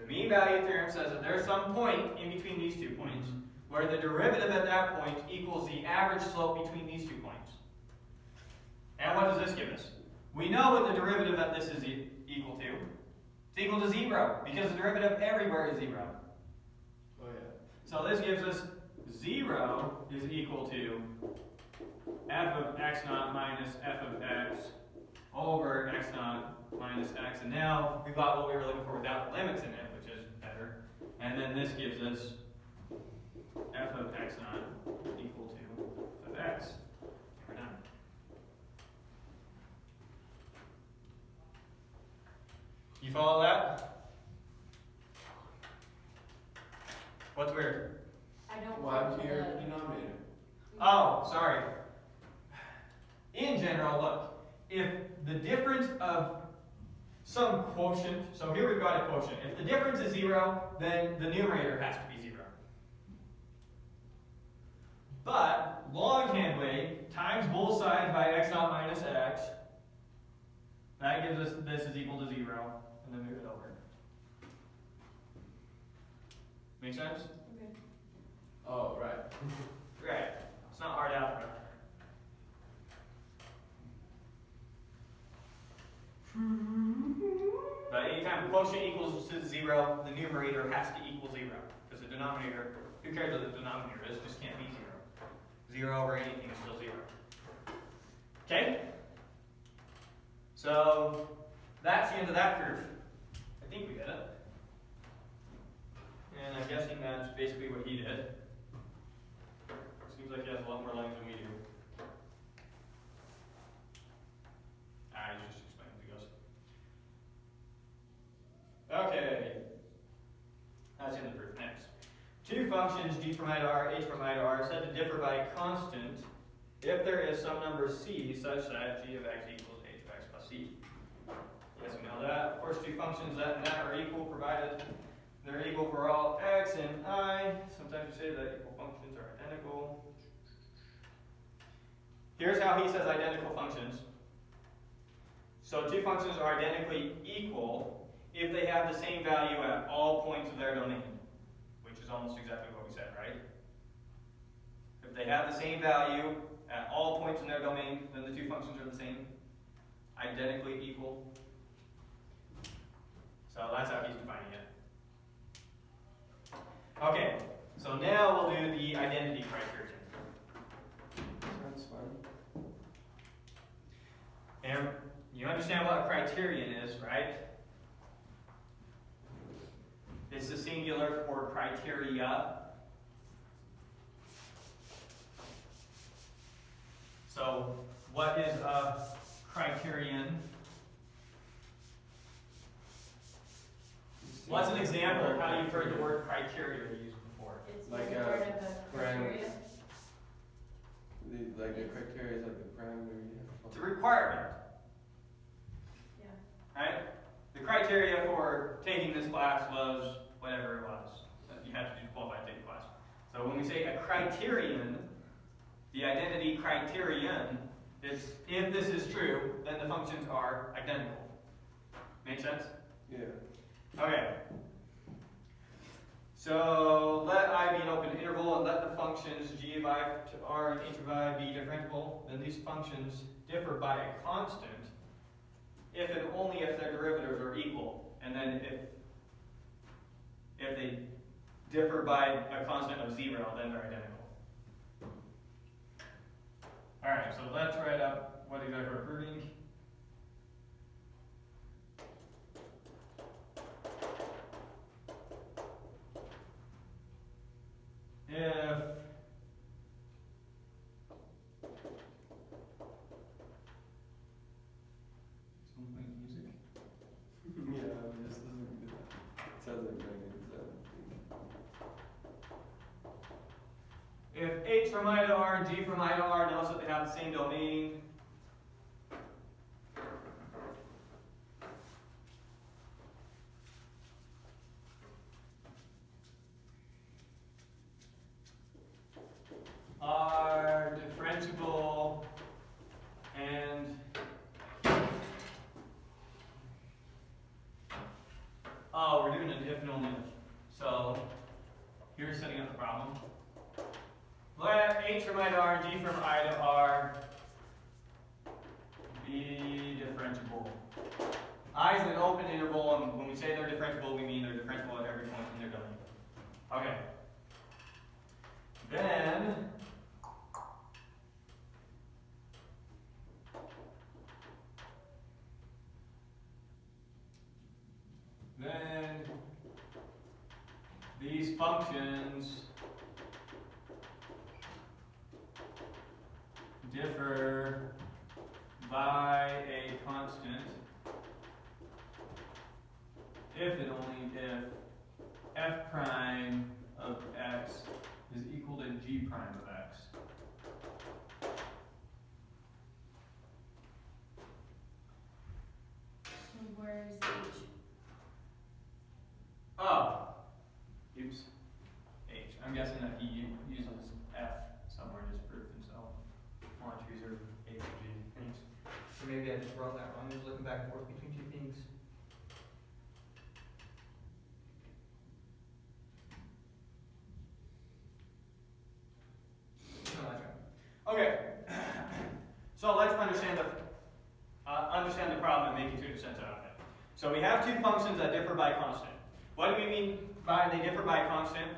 The mean value theorem says that there's some point in between these 2 points where the derivative at that point equals the average slope between these 2 points. And what does this give us? We know what the derivative at this is equal to. It's equal to 0 because the derivative everywhere is 0.
Oh yeah.
So this gives us 0 is equal to f of x naught minus f of x over x naught minus x. And now we've got what we were looking for without the limits in it, which is better. And then this gives us f of x naught equal to f of x. We're done. You follow that? What's weird?
I don't.
One
think
to your
the-
denominator.
Oh, sorry. In general, look, if the difference of some quotient, so here we've got a quotient. If the difference is 0, then the numerator has to be 0. But longhand way times both sides by x naught minus x, that gives us this is equal to 0, and then move it over. Make sense?
Okay.
Oh, right.
Right. It's not hard algebra. But anytime the quotient equals to 0, the numerator has to equal 0. Because the denominator, who cares what the denominator is, just can't be 0. 0 over anything is still 0. Okay? So, that's the end of that proof. I think we did it. And I'm guessing that's basically what he did. Seems like he has a lot more lines than we do. He's just explaining to us. Okay. That's in the proof. Next. Two functions, g from I to r, h from I to r, are said to differ by a constant if there is some number c such that g of x equals h of x plus c. Yes, we know that. Of course, two functions that and that are equal provided they're equal for all x and I. Sometimes we say that equal functions are identical. Here's how he says identical functions. So two functions are identically equal if they have the same value at all points of their domain, which is almost exactly what we said, right? If they have the same value at all points in their domain, then the two functions are the same, identically equal. So that's how he's defining it. Okay, so now we'll do the identity criterion.
Sounds fun.
And you understand what a criterion is, right? It's the singular for criteria. So, what is a criterion? What's an example of how you've heard the word criteria used before?
It's
Like
one
a
part of a criteria.
Like the criteria is like the parameter you have to
It's a
follow.
requirement,
Yeah.
right? The criteria for taking this class was whatever it was that you had to do to qualify to take the class. So when we say a criterion, the identity criterion is if this is true, then the functions are identical. Make sense?
Yeah.
Okay. So let I be an open interval and let the functions g of I to r and h of I be differentiable. Then these functions differ by a constant if and only if their derivatives are equal. And then if they differ by a constant of 0, then they're identical. Alright, so let's write up what exactly we're proving. If someone playing music?
Yeah, I'm just listening to that. Sounds like Megan,
If h from I to r and g from I to r knows that they have the same domain, are differentiable and we're doing an if and only if. So here's setting up the problem. Let h from I to r and g from I to r be differentiable. I is an open interval, and when we say they're differentiable, we mean they're differentiable at every point in their domain. Okay. Then these functions differ by a constant if and only if f prime of x is equal to g prime of x. maybe I just wrote that wrong. I was looking back and forth between two things. No, that's right. Okay. So let's understand the problem and make it sense out of it. So we have two functions that differ by constant. What do we mean by they differ by constant?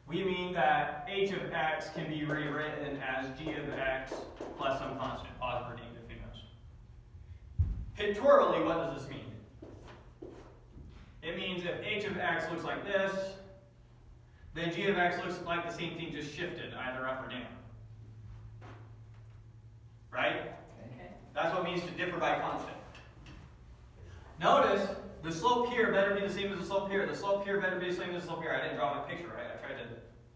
We mean that h of x can be rewritten as g of x plus some constant, positive or negative, who knows. Pictorially, what does this mean? It means if h of x looks like this, then g of x looks like the same thing, just shifted, either up or down. Right?
Okay.
That's what it means to differ by constant. Notice, the slope here better be the same as the slope here. The slope here better be the same as the slope here. I didn't draw my picture right. I tried to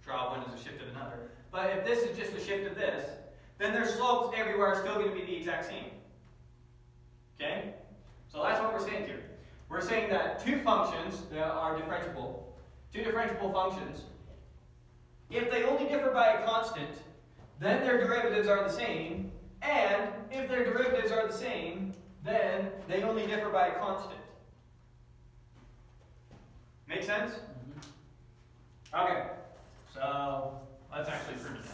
draw one as a shift of another. But if this is just a shift of this, then their slopes everywhere are still going to be the exact same. Okay? So that's what we're saying here. We're saying that two functions that are differentiable, two differentiable functions, if they only differ by a constant, then their derivatives are the same. And if their derivatives are the same, then they only differ by a constant. Make sense? Okay, so let's actually prove it now.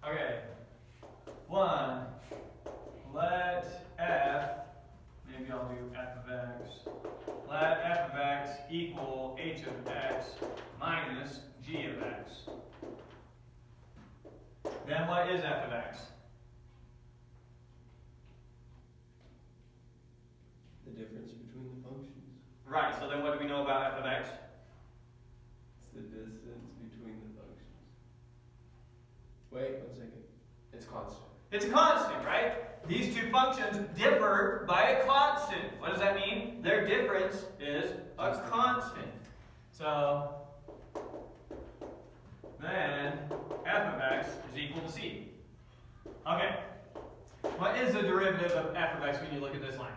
Okay, one, let f, maybe I'll do f of x, let f of x equal h of x minus g of x. Then what is f of x?
The difference between the functions.
Right, so then what do we know about f of x?
It's the distance between the functions. Wait 1 second. It's constant.
It's a constant, right? These two functions differ by a constant. What does that mean? Their difference is a constant. So then f of x is equal to c. Okay. What is the derivative of f of x when you look at this line?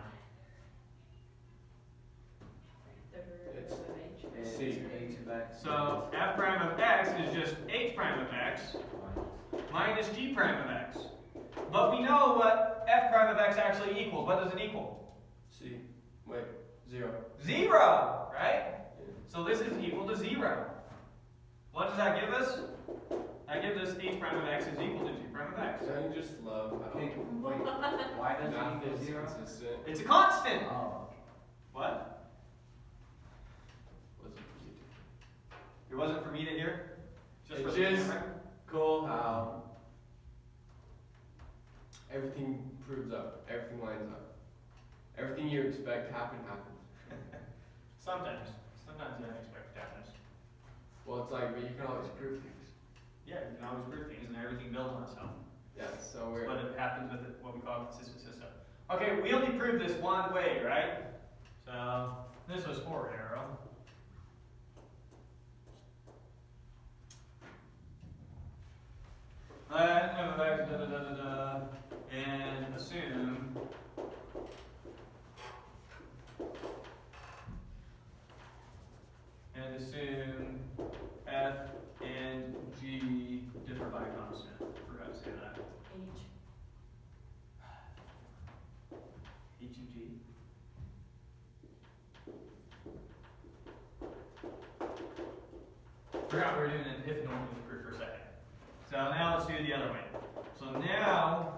The derivative of h.
It's
C.
h of x.
So f prime of x is just h prime of x minus g prime of x. But we know what f prime of x actually equals. What does it equal?
C. Wait. 0.
0, right? So this is equal to 0. What does that give us? That gives us h prime of x is equal to g prime of x.
Don't you just love how
Okay, wait, why does
math
it equal
is
0?
consistent?
It's a constant.
Oh,
What?
Wasn't for you.
It wasn't for me to hear?
It's
for the
just
camera?
cool how everything proves up, everything lines up. Everything you expect happens.
Sometimes. Sometimes the unexpected happens.
Well, it's like, but you can always prove things.
Yeah, you can always prove things and everything builds on itself.
Yeah, so
That's
we're.
what it happens with it, what we call a consistent system. Okay, we only proved this one way, right? So this was 4 arrow. Let f of x and assume f and g differ by a constant. Forgot to say that.
H.
H and g. Forgot we were doing an if and only proof for a second. So now let's do it the other way. So now,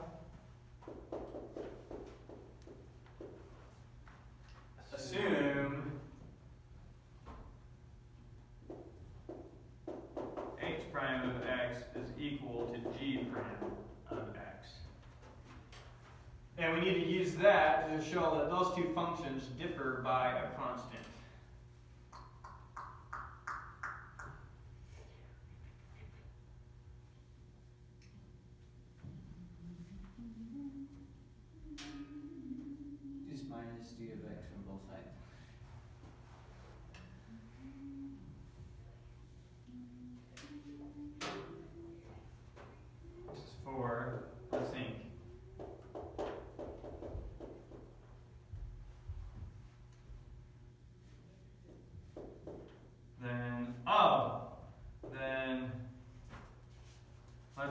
assume h prime of x is equal to g prime of x. And we need to use that to show that those two functions differ by a constant.
just minus g of x on both sides.
This is for the sink.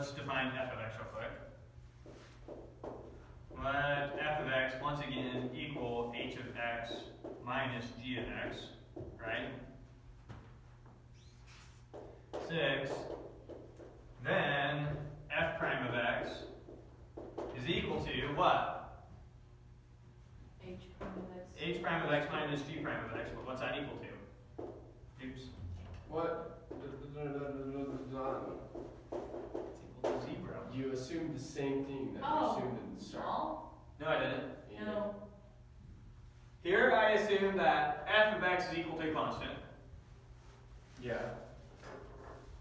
let's define f of x real quick. Let f of x once again equal h of x minus g of x, right? 6. Then f prime of x is equal to what?
H prime of x.
H prime of x minus g prime of x. But what's that equal to? Oops.
What?
It's equal to 0.
You assumed the same thing that you
Oh,
assumed in the start.
small?
No, I didn't.
No.
Here I assume that f of x is equal to a constant.
Yeah.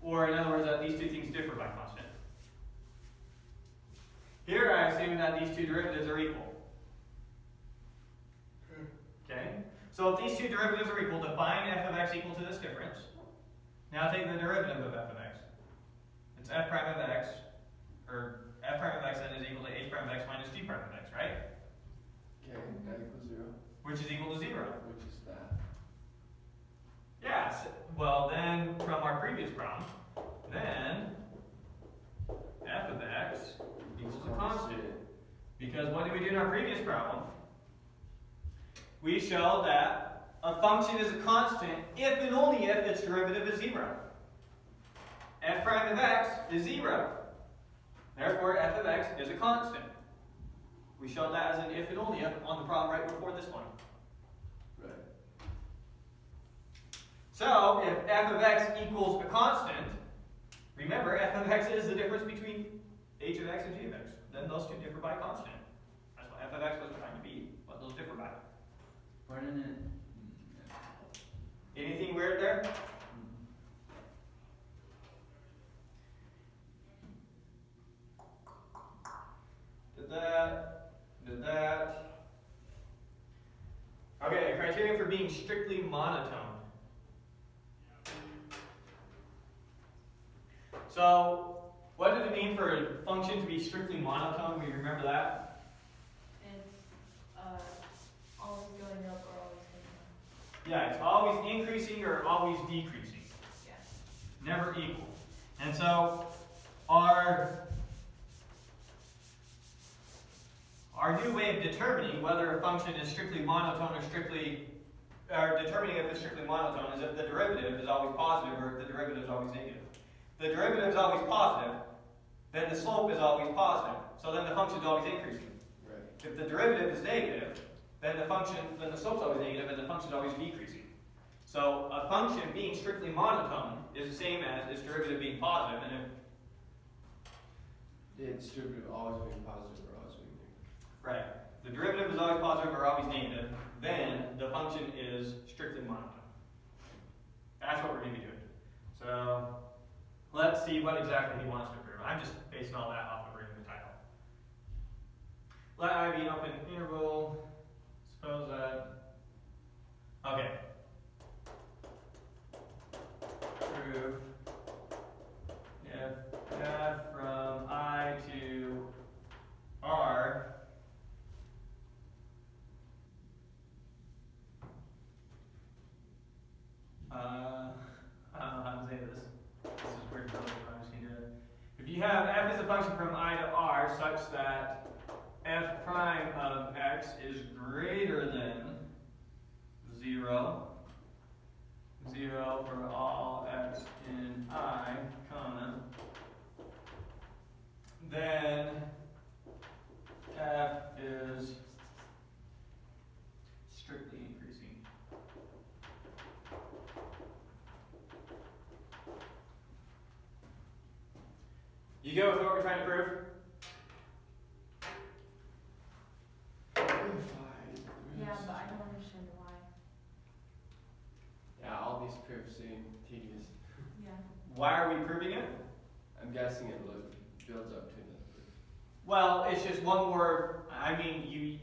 Or in other words, that these two things differ by constant. Here I assume that these two derivatives are equal. Okay? So if these two derivatives are equal, define f of x equal to this difference. Now take the derivative of f of x. It's f prime of x, or f prime of x then is equal to h prime of x minus g prime of x, right?
Okay, that equals 0.
Which is equal to 0.
Which is that.
Yeah, well then, from our previous problem, then f of x equals a constant. Because what did we do in our previous problem? We showed that a function is a constant if and only if its derivative is 0. F prime of x is 0. Therefore, f of x is a constant. We showed that as an if and only if on the problem right before this one.
Right.
So, if f of x equals a constant, remember f of x is the difference between h of x and g of x. Then those two differ by constant. That's what f of x was trying to be, what those differ by.
Pardon it.
Anything weird there? Did that. Okay, criteria for being strictly monotone. So, what did it mean for a function to be strictly monotone? We remember that?
It's always going up or always going down.
Yeah, it's always increasing or always decreasing.
Yeah.
Never equal. And so, our new way of determining whether a function is strictly monotone or determining if it's strictly monotone is if the derivative is always positive or if the derivative is always negative. If the derivative is always positive, then the slope is always positive. So then the function is always increasing.
Right.
If the derivative is negative, then the slope is always negative and the function is always decreasing. So a function being strictly monotone is the same as its derivative being positive, and if
Its derivative always being positive or always being negative.
right, the derivative is always positive or always negative, then the function is strictly monotone. That's what we're going to be doing. So let's see what exactly he wants to prove. I'm just basing all that off of reading the title. Let I be an open interval. Suppose that. Okay. Prove if f from I to R I don't know how to say this. This is weird, but I'm just gonna do it. If you have f is a function from I to R such that f prime of x is greater than 0, 0 for all x in I, comma, then f is strictly increasing. You go with what we're trying to prove?
Yeah, but I don't understand why.
Yeah, all these proofs seem tedious.
Yeah.
Why are we proving it?
I'm guessing it builds up to another proof.
Well, it's just one more. I mean,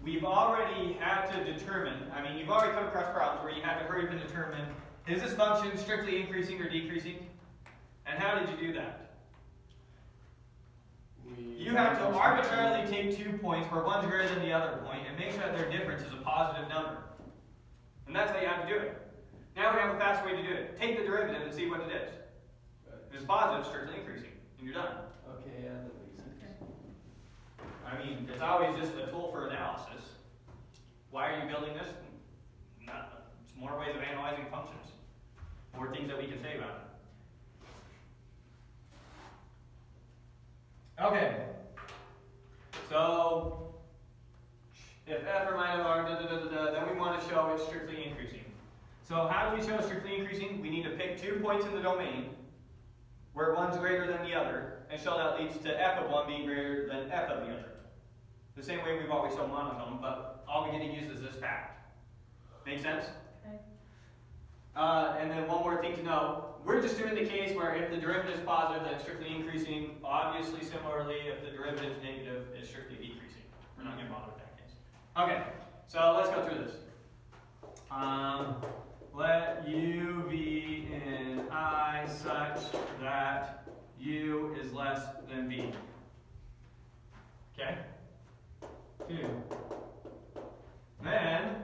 we've already had to determine. I mean, you've already come across problems where you had to hurry up and determine: is this function strictly increasing or decreasing? And how did you do that? You have to arbitrarily take 2 points where one's greater than the other point and make sure that their difference is a positive number. And that's how you have to do it. Now we have a fast way to do it. Take the derivative and see what it is.
Right.
If it's positive, strictly increasing, and you're done.
Okay, yeah, that makes sense.
I mean, it's always just a tool for analysis. Why are you building this? It's more ways of analyzing functions. More things that we can say about it. Okay. So, if f or minus r, then we want to show it's strictly increasing. So how do we show strictly increasing? We need to pick 2 points in the domain where one's greater than the other, and show that leads to f of one being greater than f of the other. The same way we've always shown monotone, but all we get to use is this fact. Make sense?
Okay.
And then one more thing to know. We're just doing the case where if the derivative is positive, then it's strictly increasing. Obviously, similarly, if the derivative is negative, it's strictly decreasing. We're not going to bother with that case. Okay, so let's go through this. Let u be in I such that u is less than v. Okay? 2. Then,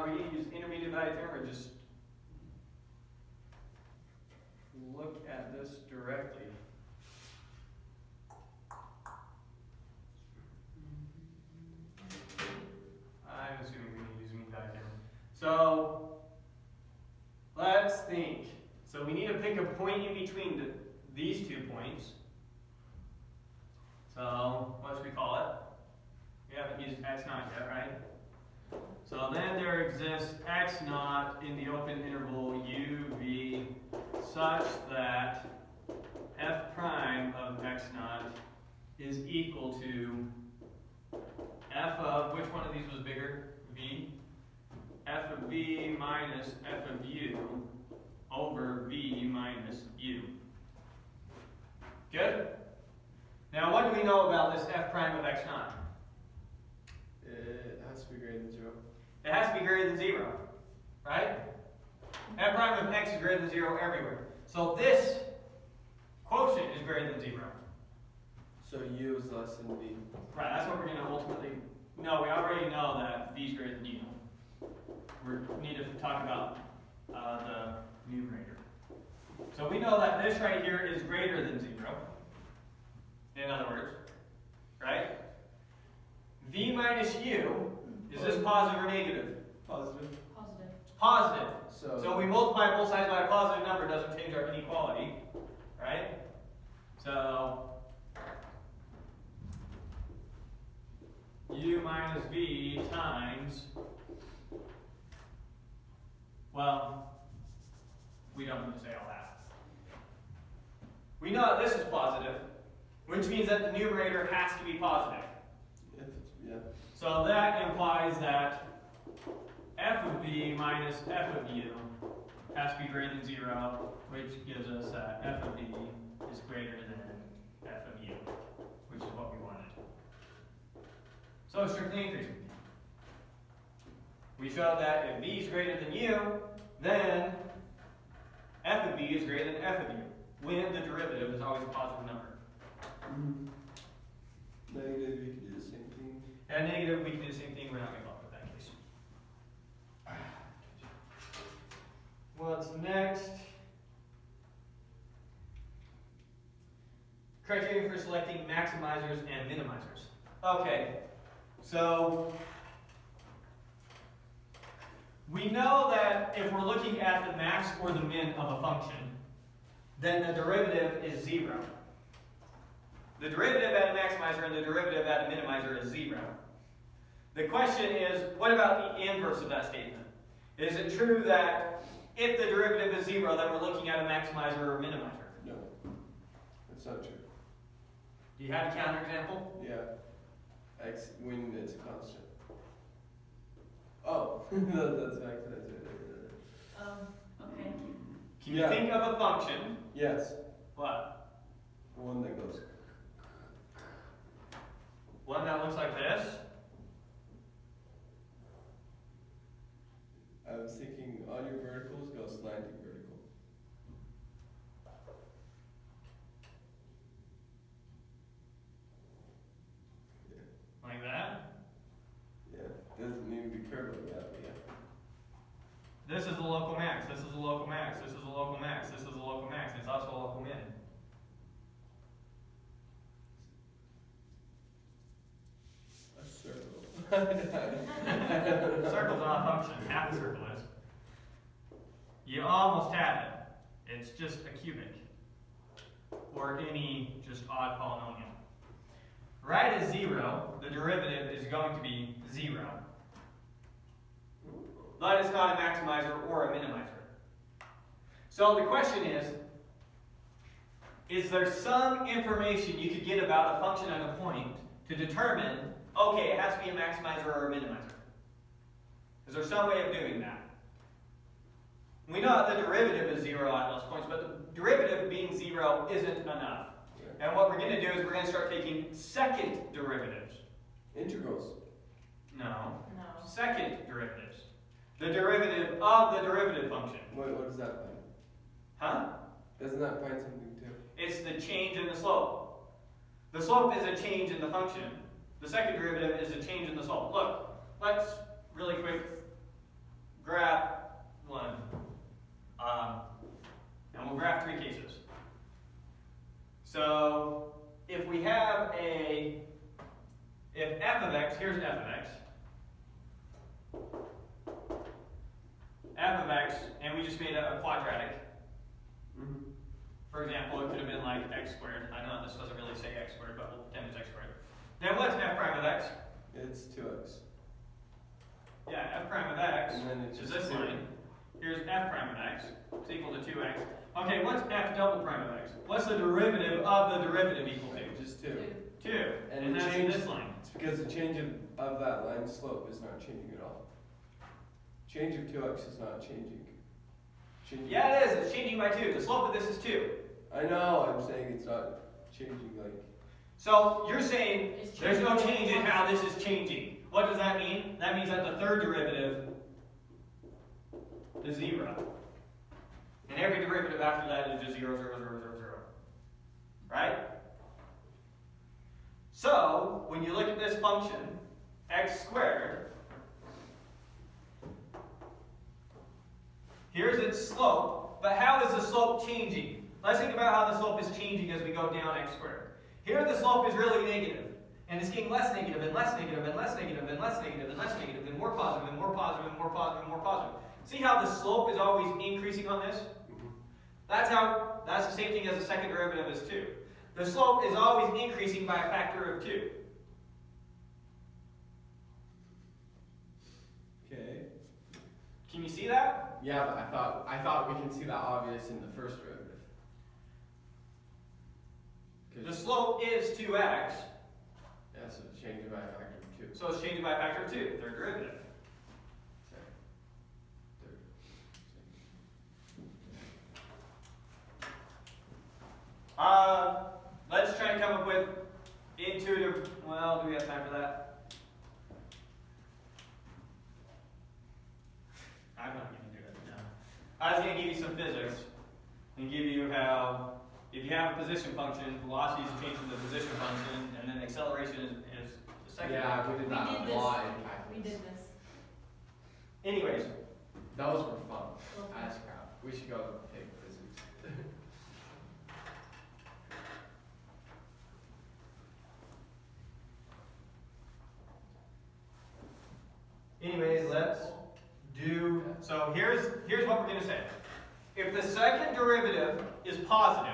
we need to use intermediate value theorem or just look at this directly. I'm assuming we need to use mean value theorem. So, let's think. So we need to pick a point in between these 2 points. So, what should we call it? We haven't used x naught yet, right? So then there exists x naught in the open interval uv such that f prime of x naught is equal to f of, which one of these was bigger? V? F of v minus f of u over v minus u. Good? Now what do we know about this f prime of x naught?
It has to be greater than 0.
It has to be greater than 0, right? F prime of x is greater than 0 everywhere. So this quotient is greater than 0.
So u is less than v.
Right, that's what we're going to ultimately... No, we already know that v is greater than u. We need to talk about the numerator. So we know that this right here is greater than 0. In other words, right? V minus u, is this positive or negative?
Positive.
Positive.
It's positive.
So
we multiply both sides by a positive number, doesn't change our inequality, right? So u minus v times, well, we don't need to say all that. We know that this is positive, which means that the numerator has to be positive.
yeah.
So that implies that f of v minus f of u has to be greater than 0, which gives us that f of v is greater than f of u, which is what we wanted. So strictly increasing. We showed that if v is greater than u, then f of v is greater than f of u, when the derivative is always a positive number.
Negative, you can do the same thing.
And negative, we can do the same thing, we're not going to bother with that case. What's next? Criterion for selecting maximizers and minimizers. Okay, so we know that if we're looking at the max or the min of a function, then the derivative is 0. The derivative at a maximizer and the derivative at a minimizer is 0. The question is, what about the inverse of that statement? Is it true that if the derivative is 0, then we're looking at a maximizer or a minimizer?
No, that's not true.
Do you have a counterexample?
Yeah, x when it's a constant. Oh, no, that's x.
Okay.
Can you think of a function?
Yes,
What?
one that goes.
One that looks like this?
I was thinking on your verticals go slanting vertical. Yeah.
Like that?
Yeah, doesn't need to be curved like that, but yeah.
This is the local max, this is the local max, this is the local max, this is the Circle's not a function, half a circle is. You almost have it. It's just a cubic. Or any just odd polynomial. Right at 0, the derivative is going to be 0. But it's not a maximizer or a minimizer. So the question is there some information you could get about a function and a point to determine, okay, it has to be a maximizer or a minimizer? Is there some way of doing that? We know that the derivative is 0 at those points, but the derivative being 0 isn't enough. And what we're going to do is we're going to start taking second derivatives.
Integrals.
No.
No.
Second derivatives. The derivative of the derivative function.
What does that mean?
Huh?
Doesn't that find something too?
It's the change in the slope. The slope is a change in the function. The second derivative is a change in the slope. Look, let's really quick graph one. And we'll graph 3 cases. So if we have if f of x, here's f of x. F of x, and we just made a quadratic.
Mm-hmm.
For example, it could have been like x squared. I know this doesn't really say x squared, but we'll pretend it's x squared. Then what's f prime of x?
It's 2x.
Yeah, f prime of x
And then it's
is
just
this
2.
line. Here's f prime of x. It's equal to 2x. Okay, what's f double prime of x? What's the derivative of the derivative equal to?
Just 2.
2.
And
And
the
that's
change-
this line.
It's because the change of that line slope is not changing at all. Change of 2x is not changing.
Yeah, it is. It's changing by 2. The slope of this is 2.
I know, I'm saying it's not changing like...
So you're saying
It's
there's no
changing.
change in how this is changing. What does that mean? That means that the third derivative is 0. And every derivative after that is just 0, 0, 0, 0, 0. Right? So, when you look at this function, x squared, here's its slope, but how is the slope changing? Let's think about how the slope is changing as we go down x squared. Here the slope is really negative, and it's getting less negative and less negative and less negative and less negative and less negative and more positive and more positive and more positive and more positive. See how the slope is always increasing on this? That's the same thing as the second derivative is 2. The slope is always increasing by a factor of 2.
Okay.
Can you see that?
Yeah, but I thought we can see that obvious in the first derivative.
The slope is 2x,
Yeah, so it's changing by a factor of 2.
so it's changing by a factor of 2, third derivative.
Second. Third.
Let's try and come up with intuitive, well, do we have time for that? I'm not going to do that now. I was going to give you some physics and give you how, if you have a position function, velocity is changing the position function, and then acceleration is the second.
Yeah, we did that
We did
a
this.
lot in
We
calculus.
did this.
Anyways,
Those were fun.
Okay.
As crap. We should go take physics.
anyways, let's do, so here's what we're going to say. If the second derivative is positive,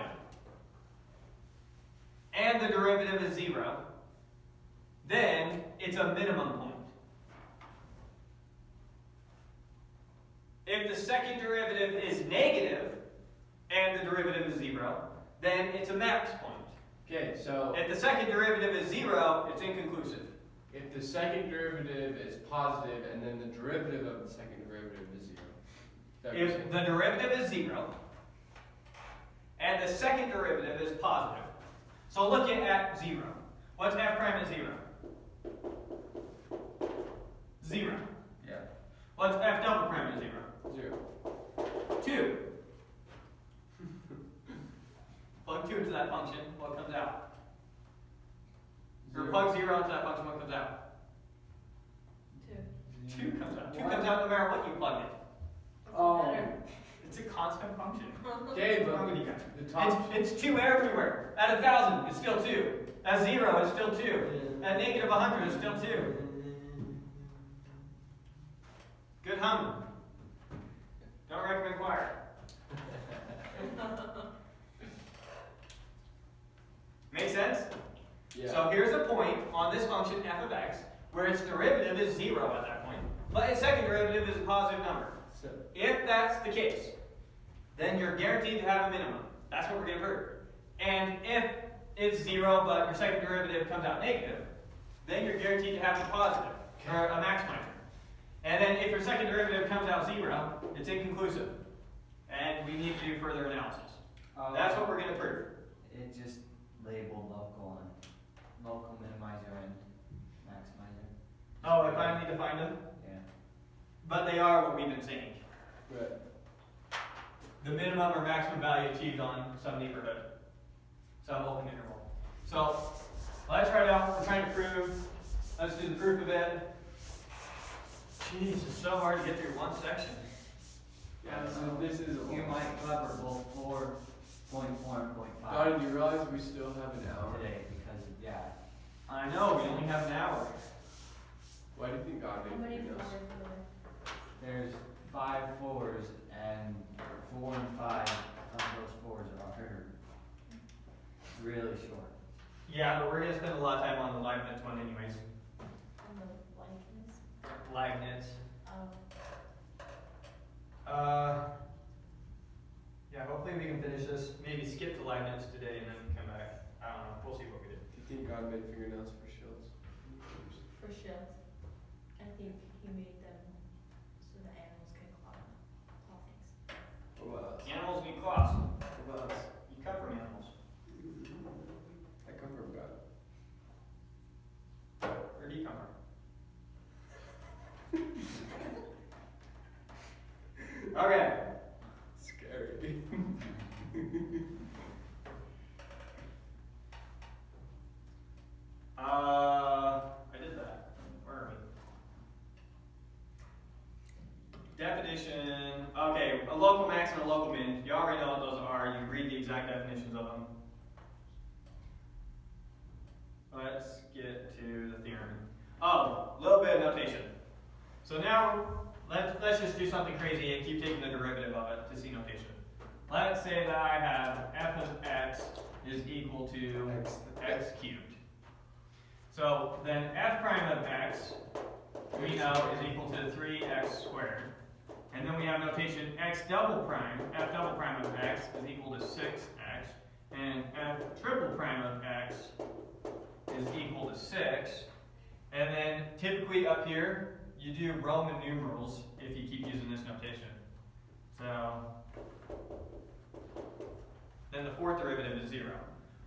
and the derivative is 0, then it's a minimum point. If the second derivative is negative, and the derivative is 0, then it's a max point.
Okay, so
If the second derivative is 0, it's inconclusive.
if the second derivative is positive and then the derivative of the second derivative is 0. That makes
If
sense.
the derivative is 0, and the second derivative is positive, so look at 0. What's f prime at 0? 0.
Yeah.
What's f double prime at 0?
0.
2. Plug 2 into that function, what comes out? Or plug 0 into that function, what comes out?
2.
2 comes out. 2 comes out no matter what you plug in.
Oh.
It's a constant function.
Okay,
What's wrong with
but
you guys?
the top.
It's 2 everywhere. At 1,000, it's still 2. At 0, it's still 2. At negative 100, it's still 2. Good humming. Don't recommend choir. Make sense?
Yeah.
So here's a point on this function f of x where its derivative is 0 at that point, but its second derivative is a positive number.
So,
If that's the case, then you're guaranteed to have a minimum. That's what we're going to prove. And if it's 0 but your second derivative comes out negative, then you're guaranteed to have a positive, or a maximizer. And then if your second derivative comes out 0, it's inconclusive. And we need to do further analysis. That's what we're going to prove.
It just labeled local and local minimizer and maximizer.
Oh, I finally defined them?
Yeah.
But they are what we've been saying.
right.
The minimum or maximum value achieved on some neighborhood, some open interval. So let's try it out. We're trying to prove. Let's do the proof of it. Jeez, it's so hard to get through one section.
Yeah, this is a
You
lot.
might cover both 4.4 and 0.5
Donnie, do you realize we still have an hour?
today because, yeah.
I know, we only have an hour.
Why do you think God
How
made
many
fingernails?
fours are there?
There's 5 fours and 4 and 5 of those fours are really short.
Yeah, but we're going to spend a lot of time on the Leibniz one anyways.
On the likeness?
Leibniz. Yeah, hopefully we can finish this. Maybe skip to Leibniz today and then come back. I don't know. We'll see what we do.
Do you think God made fingernails for shields?
For shields. I think he made them so the animals can claw things.
What about us?
Animals need claws.
What about us?
You come from animals.
I come from God.
Where do you come from? Okay.
Scary.
I did that. Where are we? Definition. Okay, a local max and a local min. You already know what those are. You read the exact definitions of them. Let's get to the theorem. Oh, a little bit of notation. So now let's just do something crazy and keep taking the derivative of it to see notation. Let's say that I have f of x is equal to x cubed. So then f prime of x, we know, is equal to 3x squared. And then we have notation x double prime, f double prime of x is equal to 6x. And f triple prime of x is equal to 6. And then typically up here, you do Roman numerals if you keep using this notation. So then the fourth derivative is 0.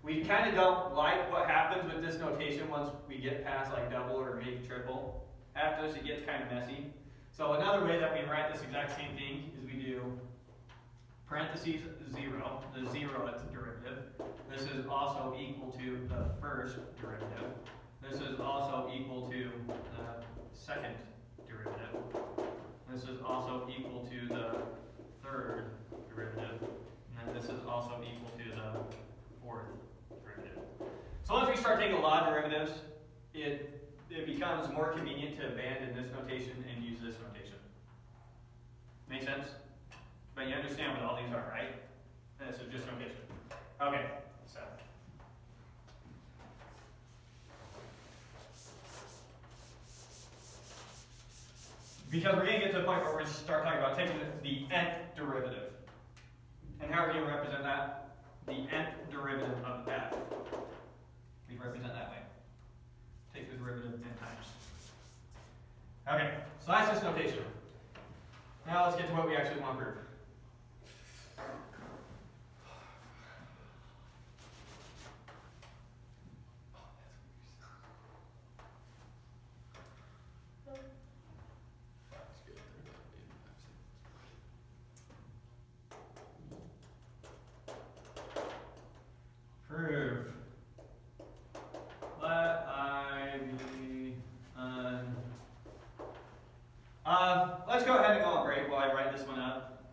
We kind of don't like what happens with this notation once we get past like double or maybe triple. After this, it gets kind of messy. So another way that we write this exact same thing is we do parentheses 0, the 0th derivative. This is also equal to the first derivative. This is also equal to the second derivative. This is also equal to the third derivative. And then this is also equal to the fourth derivative. So once we start taking a lot of derivatives, it becomes more convenient to abandon this notation and use this notation. Make sense? But you understand what all these are, right? This is just notation. Okay, so. Because we're going to get to the point where we're going to start talking about taking the nth derivative. And how are we going to represent that? The nth derivative of f. We represent that way. Take the derivative n times. Okay, so that's just notation. Now let's get to what we actually want to prove. Prove. Let I be let's go ahead and go on break while I write this one up.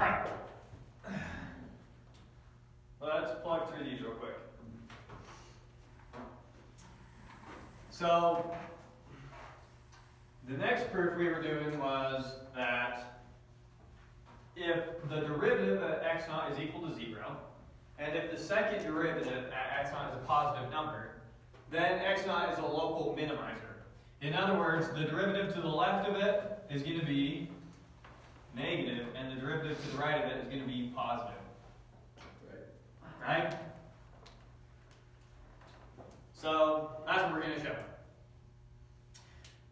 Alright. Let's plug through these real quick. So, the next proof we were doing was that if the derivative at x naught is equal to 0, and if the second derivative at x naught is a positive number, then x naught is a local minimizer. In other words, the derivative to the left of it is going to be negative, and the derivative to the right of it is going to be positive. Right? So, that's what we're going to show.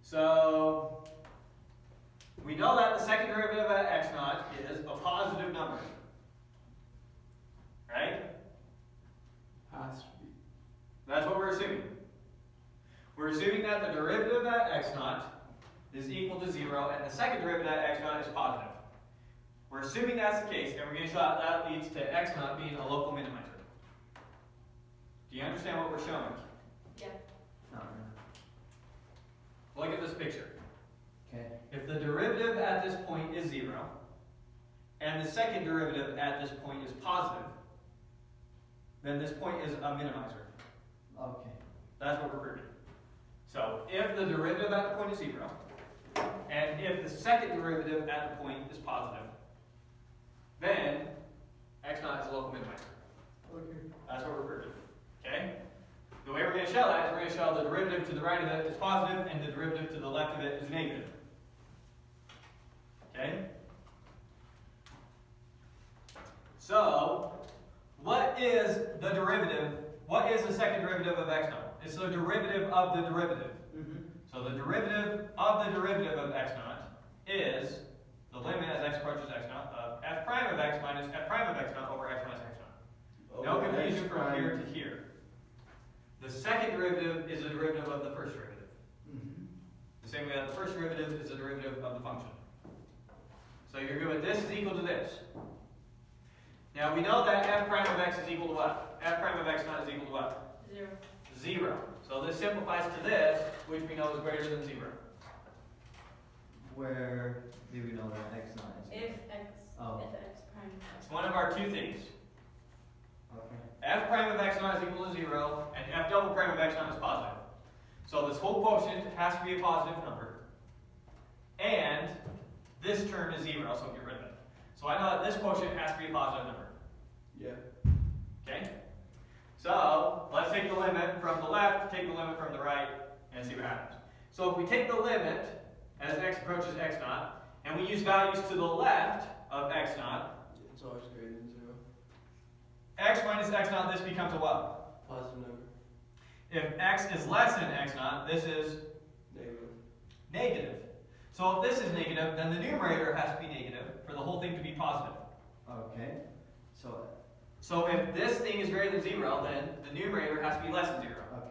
So, we know that the second derivative at x naught is a positive number. Right?
Has to be.
That's what we're assuming. We're assuming that the derivative at x naught is equal to 0, and the second derivative at x naught is positive. We're assuming that's the case, and we're going to show that that leads to x naught being a local minimizer. Do you understand what we're showing?
Yeah.
Not
Look at this picture.
really. Okay.
If the derivative at this point is 0, and the second derivative at this point is positive, then this point is a minimizer.
Okay.
That's what we're proving. So if the derivative at the point is 0, and if the second derivative at the point is positive, then x0 is a local minimizer.
Okay.
That's what we're proving. Okay? The way we're going to show that is we're going to show the derivative to the right of it is positive and the derivative to the left of it is negative. Okay? So, what is the derivative? What is the second derivative of x0? It's the derivative of the derivative. So the derivative of the derivative of x0 is the limit as x approaches x0 of f prime of x minus f prime of x0 over x minus x0. No confusion from here to here. The second derivative is the derivative of the first derivative. The same way that the first derivative is the derivative of the function. So you're good with this is equal to this. Now we know that f prime of x is equal to what? F prime of x0 is equal to what?
0.
0. So this simplifies to this, which we know is greater than 0.
Where do we know that x not is?
If x,
Oh.
if x prime.
It's one of our two things.
Okay.
F prime of x0 is equal to 0, and f double prime of x0 is positive. So this whole quotient has to be a positive number. And this term is 0, so get rid of it. So I know that this quotient has to be a positive number.
Yeah.
Okay? So let's take the limit from the left, take the limit from the right, and see what happens. So if we take the limit as x approaches x0, and we use values to the left of x0,
It's always greater than 0.
x minus x0, this becomes a what?
Positive number.
If x is less than x0, this is
Negative.
negative. So if this is negative, then the numerator has to be negative for the whole thing to be positive.
Okay.
So if this thing is greater than 0, then the numerator has to be less than 0.
Okay.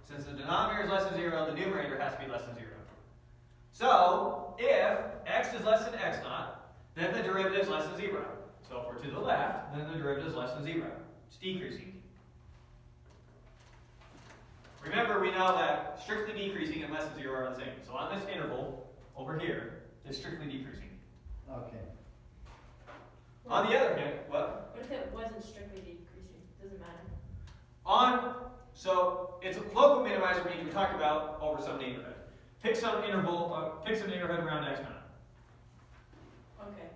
Since the denominator is less than 0, the numerator has to be less than 0. So if x is less than x0, then the derivative is less than 0. So if we're to the left, then the derivative is less than 0. It's decreasing. Remember, we know that strictly decreasing and less than 0 are the same. So on this interval over here, it's strictly decreasing.
Okay.
On the other hand, what?
What if it wasn't strictly decreasing? Doesn't matter.
So it's a local minimizer range we talk about over some neighborhood. Pick some interval, pick some neighborhood around x0.
Okay.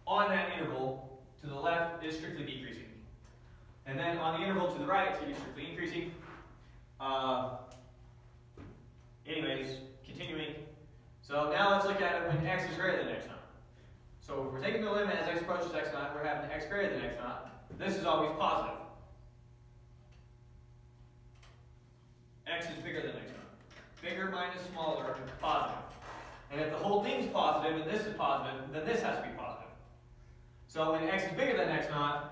On that interval, to the left is strictly decreasing. And then on the interval to the right, it's going to be strictly increasing. Anyways, continuing. So now let's look at it when x is greater than x0. So if we're taking the limit as x approaches x0, we're having x greater than x0. This is always positive. X is bigger than x0. Bigger minus smaller, positive. And if the whole thing's positive and this is positive, then this has to be positive. So when x is bigger than x0,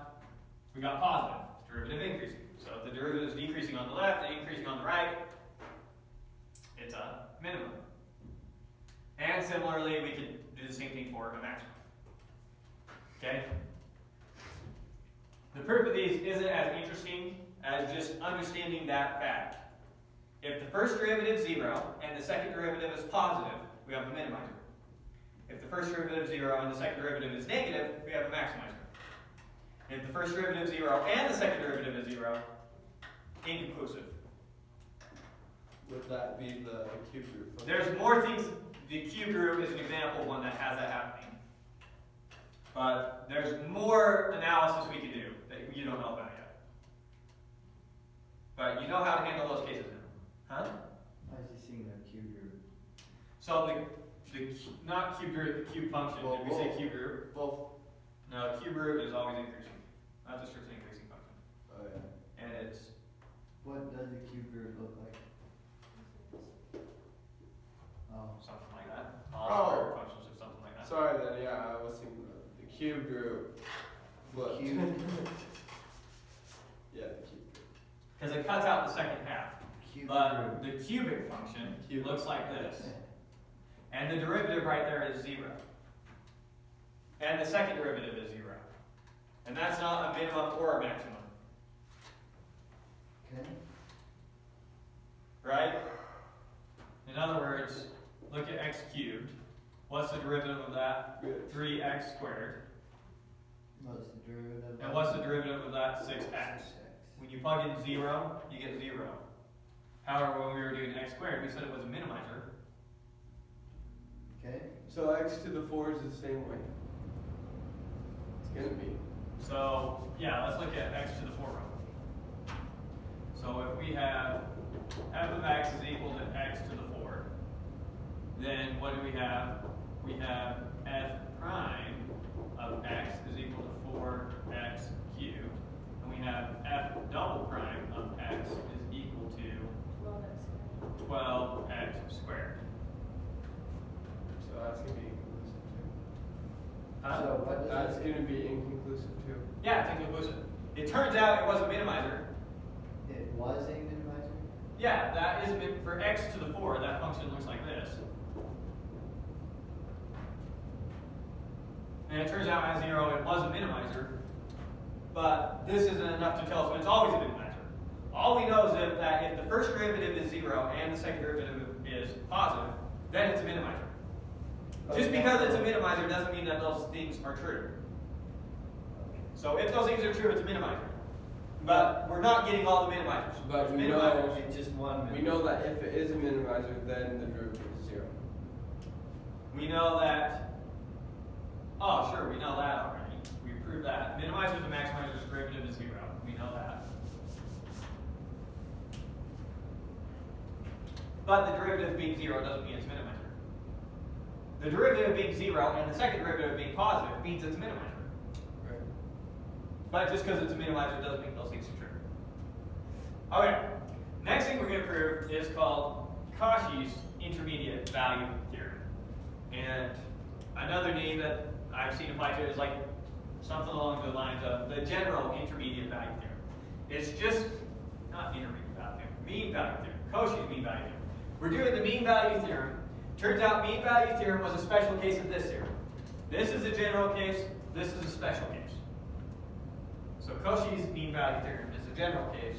we got positive. Derivative increasing. So if the derivative is decreasing on the left and increasing on the right, it's a minimum. And similarly, we could do the same thing for a maximum. Okay? The proof of these isn't as interesting as just understanding that fact. If the first derivative is 0 and the second derivative is positive, we have a minimizer. If the first derivative is 0 and the second derivative is negative, we have a maximizer. If the first derivative is 0 and the second derivative is 0, inconclusive.
Would that be the cube root?
There's more things. The cube root is an example of one that has that happening. But there's more analysis we can do that you don't know about yet. But you know how to handle those cases now. Huh?
I was just seeing the cube root.
So not cube root, the cube function.
Well,
Did we say cube root?
Both.
No, cube root is always increasing. That's a strictly increasing function.
Oh yeah.
And it's
What does the cube root look like? Oh.
something like that.
Oh.
All square root functions are something like that.
Sorry then, yeah, I was thinking of the cube root. But
Cube.
yeah, the cube root.
Because it cuts out the second half.
Cube
But
root.
the cubic function
Cubic.
looks like this. And the derivative right there is 0. And the second derivative is 0. And that's not a minimum or a maximum.
Okay.
Right? In other words, look at x cubed. What's the derivative of that? 3x squared.
What's the derivative?
And what's the derivative of that? 6x. When you plug in 0, you get 0. However, when we were doing x squared, we said it was a minimizer.
Okay,
So x to the 4 is the same way. It's gonna be.
So, yeah, let's look at x to the 4 row. So if we have f of x is equal to x to the 4, then what do we have? We have f prime of x is equal to 4x cubed. And we have f double prime of x is equal to 12x squared.
So that's gonna be inconclusive too.
so what does
That's
it,
gonna be inconclusive too.
Yeah, it's inconclusive. It turns out it was a minimizer.
it was a minimizer?
Yeah, that is for x to the 4, that function looks like this. And it turns out at 0 it was a minimizer, but this isn't enough to tell us when it's always a minimizer. All we know is that if the first derivative is 0 and the second derivative is positive, then it's a minimizer. Just because it's a minimizer doesn't mean that those things are true. So if those things are true, it's a minimizer. But we're not getting all the minimizers.
But
There's
we
minimizers.
know,
It's just one
we know that if it is a minimizer, then the derivative is 0.
We know that, oh sure, we know that already. We proved that. Minimizers and maximizers derivative is 0. We know that. But the derivative being 0 doesn't mean it's a minimizer. The derivative being 0 and the second derivative being positive means it's a minimizer.
Right.
But just because it's a minimizer doesn't mean those things are true. Okay, next thing we're going to prove is called Cauchy's intermediate value theorem. And another name that I've seen applied to it is like something along the lines of the general intermediate value theorem. It's just, not intermediate value theorem, mean value theorem, Cauchy's mean value theorem. We're doing the mean value theorem. Turns out mean value theorem was a special case of this theorem. This is a general case, this is a special case. So Cauchy's mean value theorem is a general case.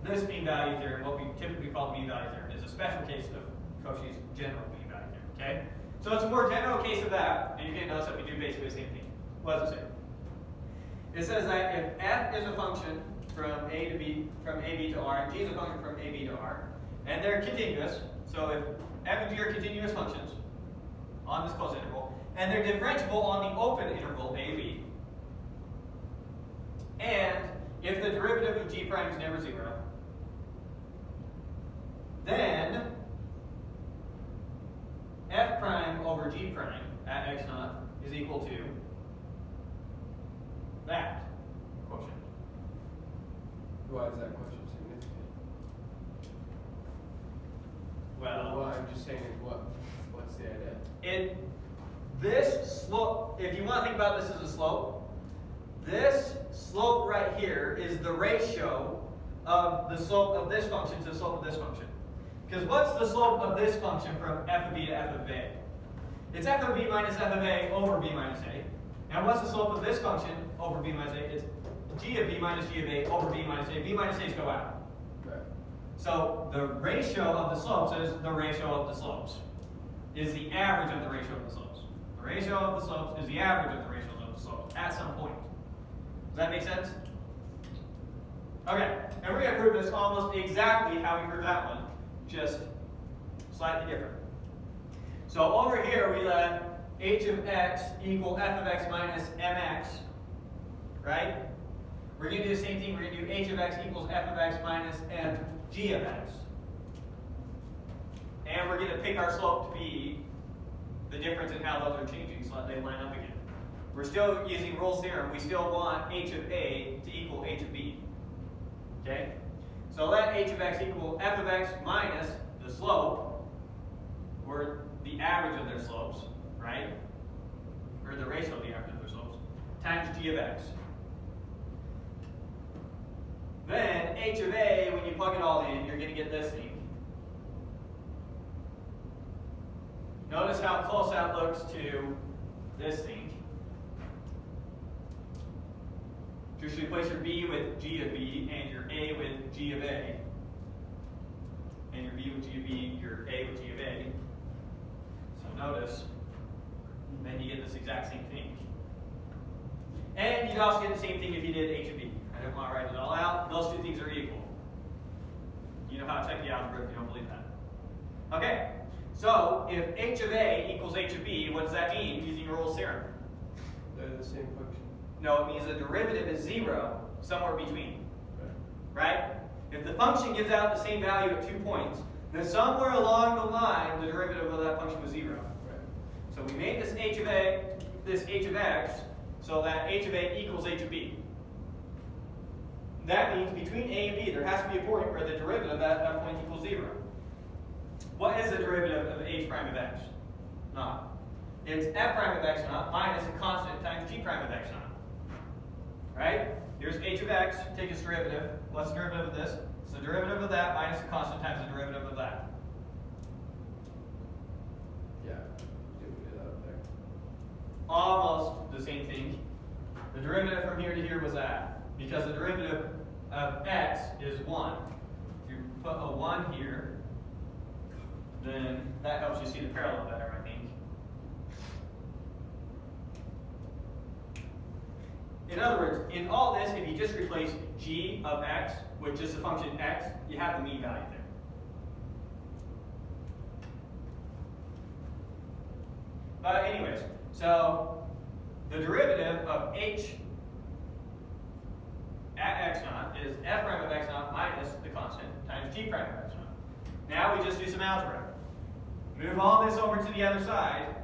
This mean value theorem, what we typically call the mean value theorem, is a special case of Cauchy's general mean value theorem, okay? So it's a more general case of that, and you can notice that we do basically the same thing. What does it say? It says that if f is a function from a to b, from ab to r, and g is a function from ab to r, and they're continuous, so if f and g are continuous functions on this closed interval, and they're differentiable on the open interval ab, and if the derivative of g prime is never 0, then f prime over g prime at x naught is equal to that quotient.
Why is that question significant?
Well,
I'm just saying, what's the idea?
This slope, if you want to think about this as a slope, this slope right here is the ratio of the slope of this function to the slope of this function. Because what's the slope of this function from f of b to f of a? It's f of b minus f of a over b minus a. And what's the slope of this function over b minus a? It's g of b minus g of a over b minus a. b minus a's go out.
Right.
So the ratio of the slopes is the ratio of the slopes. Is the average of the ratio of the slopes. The ratio of the slopes is the average of the ratios of the slopes at some point. Does that make sense? Okay, and we're going to prove this almost exactly how we proved that one, just slightly different. So over here we let h of x equal f of x minus mx, right? We're going to do the same thing. We're going to do h of x equals f of x minus mg of x. And we're going to pick our slope to be the difference in how those are changing so that they line up again. We're still using Rolle's theorem. We still want h of a to equal h of b. Okay? So let h of x equal f of x minus the slope, or the average of their slopes, right? Or the ratio of the average of their slopes, times g of x. Then h of a, when you plug it all in, you're going to get this thing. Notice how close that looks to this thing. Just replace your b with g of b, and your a with g of a. And your b with g of b, your a with g of a. So notice, then you get this exact same thing. And you'd also get the same thing if you did h of b. I don't want to write it all out. Those two things are equal. You know how to check the algebra if you don't believe that. Okay, so if h of a equals h of b, what does that mean using Rolle's theorem?
They're the same function.
No, it means the derivative is 0 somewhere between. Right? If the function gives out the same value at 2 points, then somewhere along the line, the derivative of that function was 0.
Right.
So we made this h of a, this h of x, so that h of a equals h of b. That means between a and b, there has to be a point where the derivative at that point equals 0. What is the derivative of h prime of x naught? It's f prime of x naught minus a constant times g prime of x naught. Right? Here's h of x, take its derivative. What's the derivative of this? It's the derivative of that minus a constant times the derivative of that.
Yeah. Do it up there.
Almost the same thing. The derivative from here to here was that. Because the derivative of x is 1. If you put a 1 here, then that helps you see the parallel better, I think. In other words, in all this, if you just replace g of x with just the function x, you have the mean value there. But anyways, so the derivative of h at x naught is f prime of x naught minus the constant times g prime of x naught. Now we just do some algebra. Move all this over to the other side,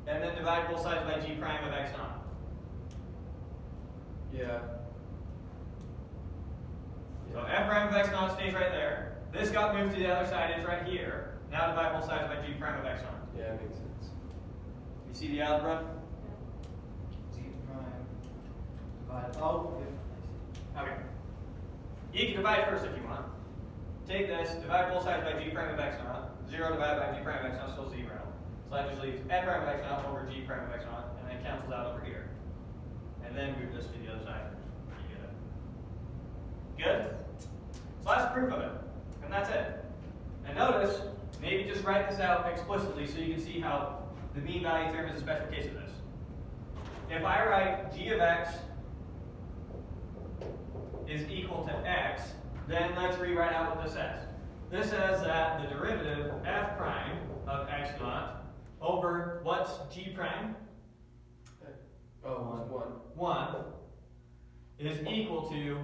and then divide both sides by g prime of x naught.
Yeah.
So f prime of x naught stays right there. This got moved to the other side, it's right here. Now divide both sides by g prime of x naught.
Yeah, it makes sense.
You see the algebra?
G prime divided, oh, yeah,
Okay. You can divide first if you want. Take this, divide both sides by g prime of x naught. 0 divided by g prime of x naught is still 0. So that just leaves f prime of x naught over g prime of x naught, and then cancels out over here. And then move this to the other side. You get it? Good? So that's proof of it. And that's it. And notice, maybe just write this out explicitly so you can see how the mean value theorem is a special case of this. If I write g of x is equal to x, then let's rewrite out what this says. This says that the derivative f prime of x naught over what's g prime?
Oh, it's 1.
1 is equal to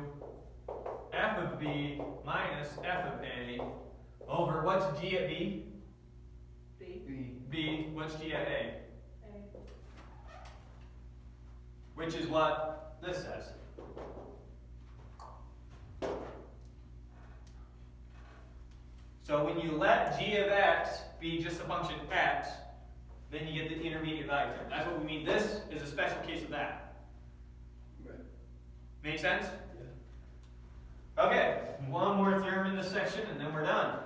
f of b minus f of a over what's g at b?
B.
B.
B, what's g at a?
A.
Which is what this says. So when you let g of x be just a function x, then you get the intermediate value term. That's what we mean. This is a special case of that.
Right.
Make sense?
Yeah.
Okay, one more theorem in this section and then we're done.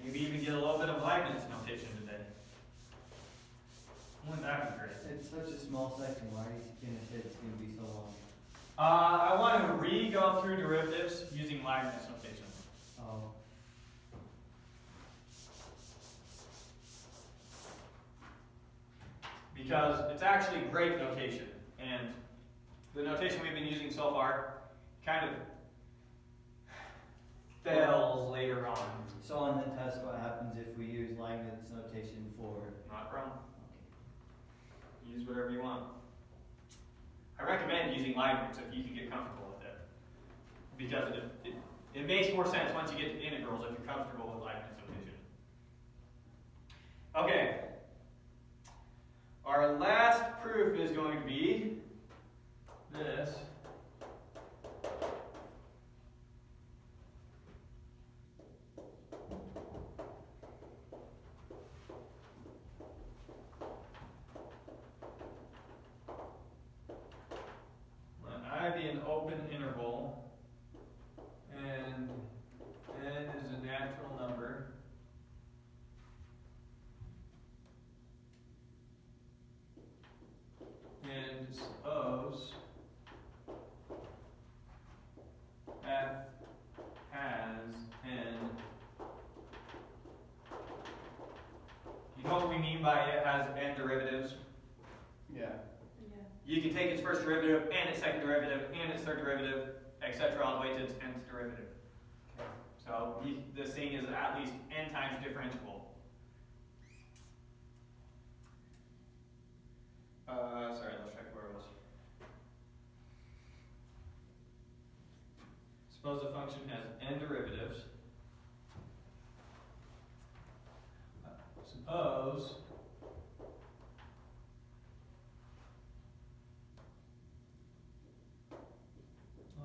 Maybe even get a little bit of Leibniz notation today. Wouldn't that be great?
It's such a small section, why are you gonna say it's gonna be so long?
I want to re-go through derivatives using Leibniz notation.
Oh,
Because it's actually great notation. And the notation we've been using so far kind of fails later on.
so on the test, what happens if we use Leibniz notation for?
Not wrong. Use whatever you want. I recommend using Leibniz if you can get comfortable with it. Because it makes more sense once you get to integrals if you're comfortable with Leibniz notation. Okay. Our last proof is going to be this. Let I be an open interval, and n is a natural number. And suppose by it has n derivatives?
Yeah.
Yeah.
You can take its first derivative and its second derivative and its third derivative, etc., all the way to its nth derivative. So this thing is at least n times differentiable. Sorry, let's check where it was. Suppose the function has n derivatives. Suppose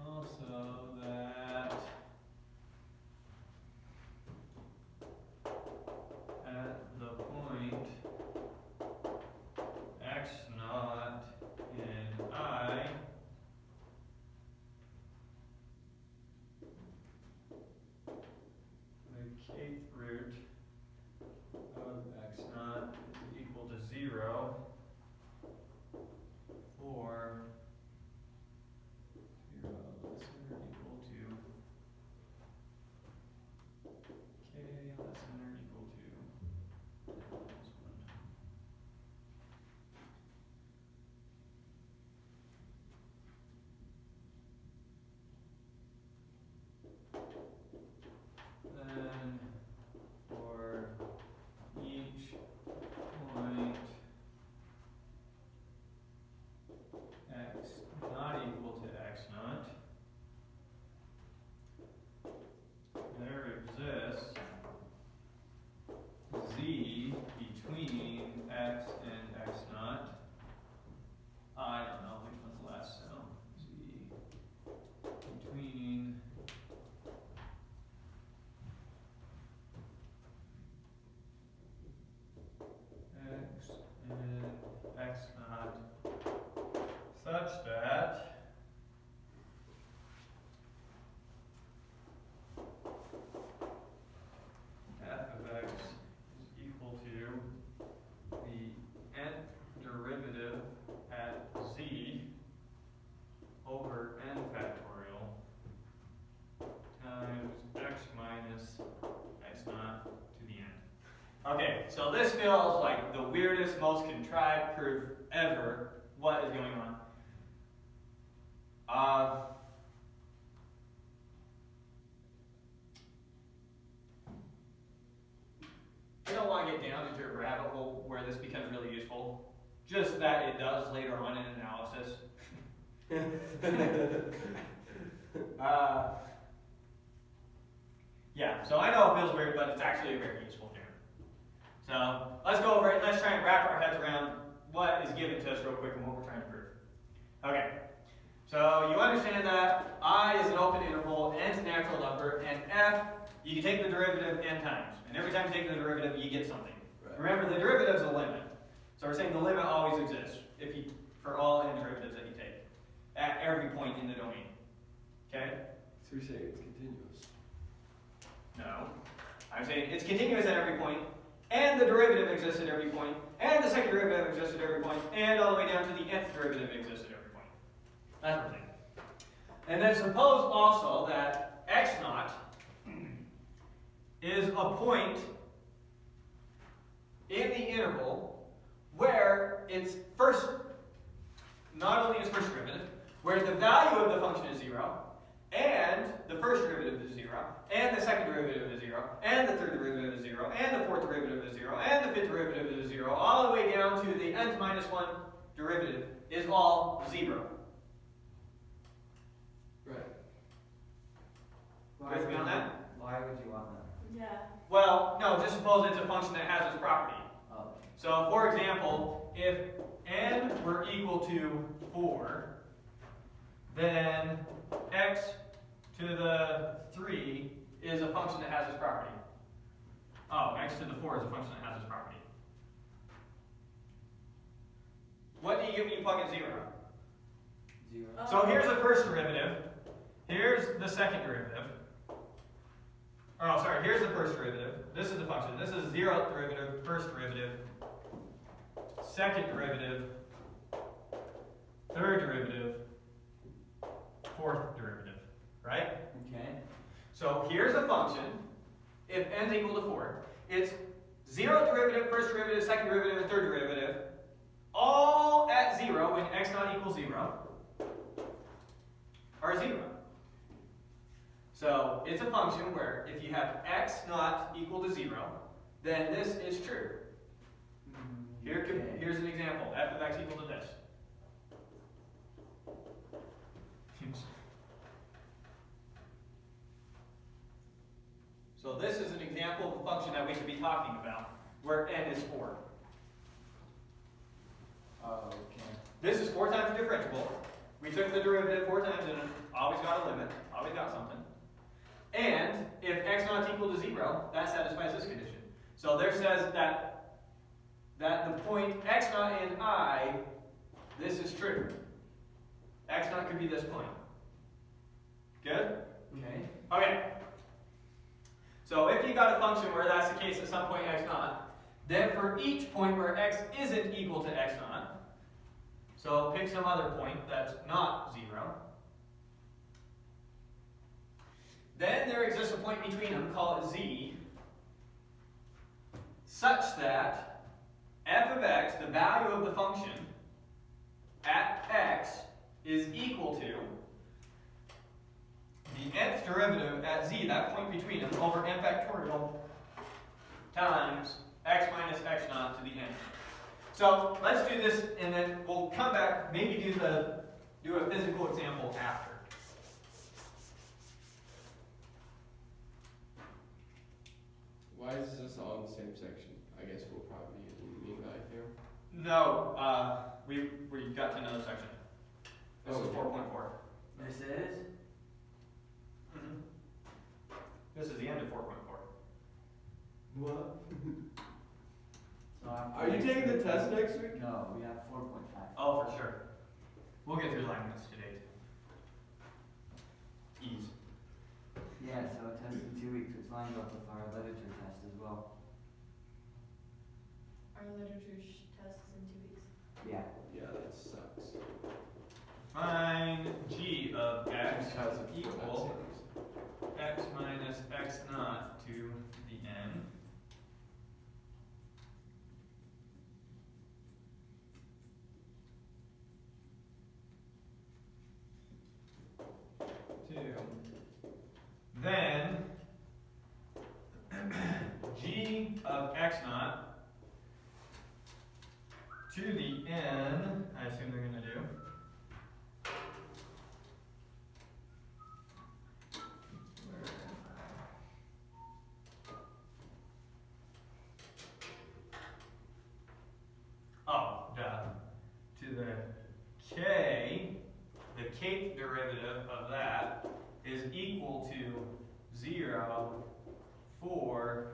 also that at the point x naught in I, the kth root of x naught is equal to 0 for 0 less than or equal to k less than or equal to minus 1. Then for each point x not equal to x naught, there exists z between x and x naught. I don't know which one's less, so z between x and x naught such that f of x is equal to the nth derivative at z over n factorial times x minus x naught to the n. Okay, so this feels like the weirdest, most contrived proof ever. What is going on? I don't want to get down into a rabbit hole where this becomes really useful. Just that it does later on in analysis. Yeah, so I know it feels weird, but it's actually a very useful theorem. So let's go over it and let's try and wrap our heads around what is given to us real quick and what we're trying to prove. Okay, so you understand that I is an open interval, n is a natural number, and f, you can take the derivative n times. And every time you take the derivative, you get something.
Right.
Remember, the derivative is a limit. So we're saying the limit always exists for all n derivatives that you take at every point in the domain. Okay?
So you're saying it's continuous.
No. I'm saying it's continuous at every point, and the derivative exists at every point, and the second derivative exists at every point, and all the way down to the nth derivative exists at every point. That's what I'm saying. And then suppose also that x naught is a point in the interval where its first, not only its first derivative, where the value of the function is 0, and the first derivative is 0, and the second derivative is 0, and the third derivative is 0, and the fourth derivative is 0, and the fifth derivative is 0, all the way down to the nth minus 1 derivative is all 0.
Right.
With me on that?
Why would you want that?
Yeah.
Well, no, just suppose it's a function that has its property.
Oh,
So, for example, if n were equal to 4, then x to the 3 is a function that has its property. Oh, x to the 4 is a function that has its property. What do you get when you plug in 0?
0.
So here's the first derivative. Here's the second derivative. Oh, sorry, here's the first derivative. This is the function. This is 0th derivative, first derivative, second derivative, third derivative, fourth derivative, right?
Okay.
So here's a function, if n is equal to 4, its Zeroth derivative, first derivative, second derivative, and third derivative, all at 0 when x naught equals 0, are 0. So it's a function where if you have x naught equal to 0, then this is true. Here's an example. F of x equal to this. So this is an example of a function that we could be talking about, where n is 4.
Okay.
This is 4 times differentiable. We took the derivative 4 times and always got a limit, always got something. And if x naught equal to 0, that satisfies this condition. So there says that the point x naught in I, this is true. X naught could be this point. Good?
Okay.
Okay. So if you got a function where that's the case at some point x naught, then for each point where x isn't equal to x naught, so pick some other point that's not 0, then there exists a point between them, call it z, such that f of x, the value of the function, at x is equal to the nth derivative at z, that point between them, over n factorial times x minus x naught to the n. So let's do this, and then we'll come back, maybe do a physical example after.
Why is this all in the same section? I guess we'll probably use the mean value theorem.
No, we got to another section. This is 4.4.
This is?
This is the end of 4.4.
What?
So after
Are you taking the test next week?
No, we have 4.5.
Oh, for sure. We'll get through Leibniz today. Ease.
Yeah, so a test in 2 weeks, which lines up with our literature test as well.
Our literature test is in 2 weeks.
Yeah.
Yeah, that sucks.
Find g of x
Because of
equal x minus x naught to the n. Then g of x naught to the n, I assume they're going to do. Oh, duh. To the k, the kth derivative of that is equal to 0 for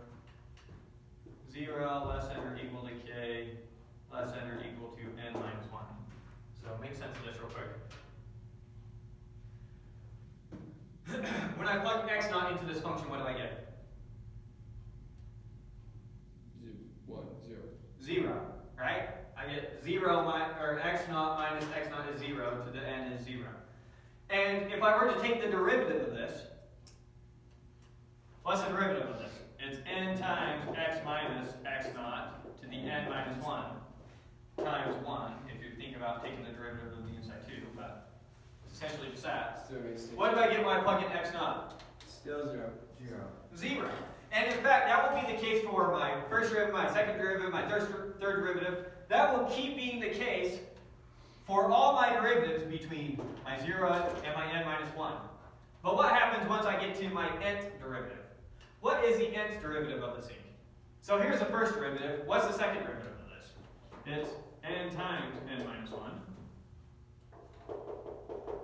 0 less than or equal to k less than or equal to n minus 1. So make sense of this real quick. When I plug x naught into this function, what do I get?
1, 0.
0, right? I get 0 or x naught minus x naught is 0 to the n is 0. And if I were to take the derivative of this, what's the derivative of this? It's n times x minus x naught to the n minus 1 times 1, if you think about taking the derivative of the inside too, but it's essentially just that.
Still makes sense.
What do I get when I plug in x naught?
Still 0.
0. And in fact, that will be the case for my first derivative, my second derivative, my third derivative. That will keep being the case for all my derivatives between my 0 and my n minus 1. But what happens once I get to my nth derivative? What is the nth derivative of this thing? So here's the first derivative. What's the second derivative of this? It's n times n minus 1.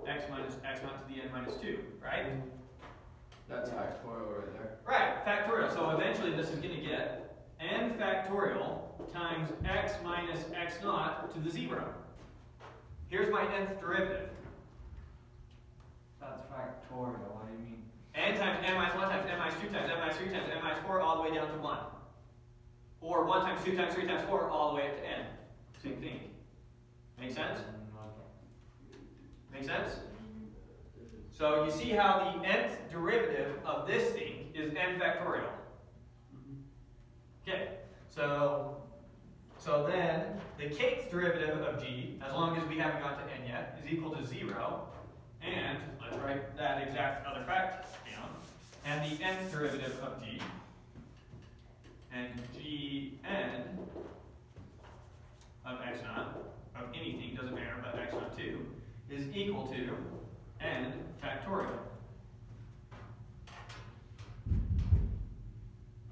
X minus x naught to the n minus 2, right?
That's factorial right there.
Right, factorial. So eventually this is going to get n factorial times x minus x naught to the 0. Here's my nth derivative.
That's factorial, what do you mean?
N times n minus 1 times n minus 2 times n minus 3 times n minus 4 all the way down to 1. Or 1 times 2 times 3 times 4 all the way up to n. Same thing. Make sense? Make sense? So you see how the nth derivative of this thing is n factorial. Okay, So then the kth derivative of g, as long as we haven't got to n yet, is equal to 0. And let's write that exact other fact down. And the nth derivative of g, and gn of x naught, of anything, doesn't matter, but x naught 2, is equal to n factorial.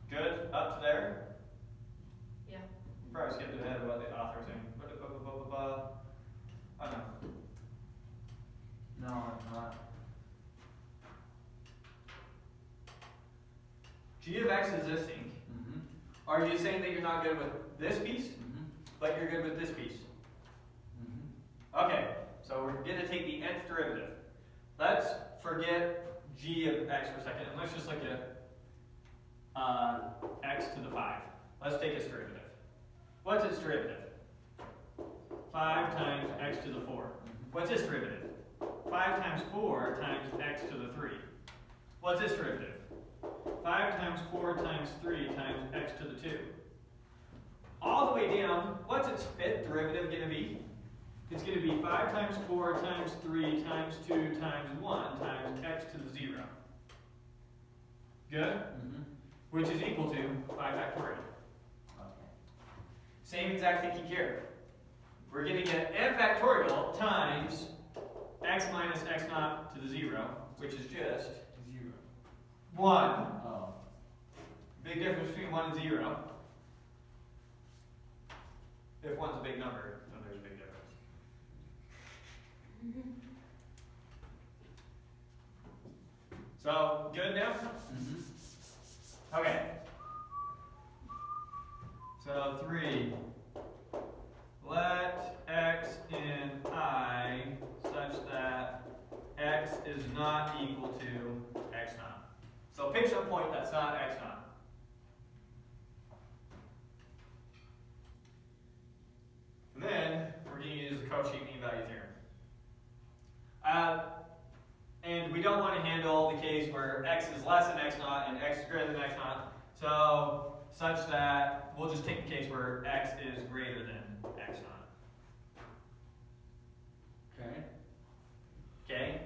Good? Up to there?
Yeah.
Probably skipped ahead of what the author was saying. I don't know.
No, I'm not.
G of x is this thing.
Mm-hmm.
Are you saying that you're not good with this piece,
Mm-hmm.
but you're good with this piece?
Mm-hmm.
Okay, so we're going to take the nth derivative. Let's forget g of x for a second, and let's just look at x to the 5. Let's take its derivative. What's its derivative? 5 times x to the 4. What's its derivative? 5 times 4 times x to the 3. What's its derivative? 5 times 4 times 3 times x to the 2. All the way down, what's its fifth derivative going to be? It's going to be 5 times 4 times 3 times 2 times 1 times x to the 0. Good?
Mm-hmm.
Which is equal to 5 factorial.
Okay.
Same exact thinking here. We're going to get n factorial times x minus x naught to the 0, which is just
0.
1.
Oh.
Big difference between 1 and 0. If 1's a big number, then there's a big difference. So, good now?
Mm-hmm.
Okay. So 3. Let x in I such that x is not equal to x naught. So pick some point that's not x naught. And then we're going to use the Cauchy mean value theorem. And we don't want to handle the case where x is less than x naught and x is greater than x naught. So such that we'll just take the case where x is greater than x naught.
Okay.
Okay?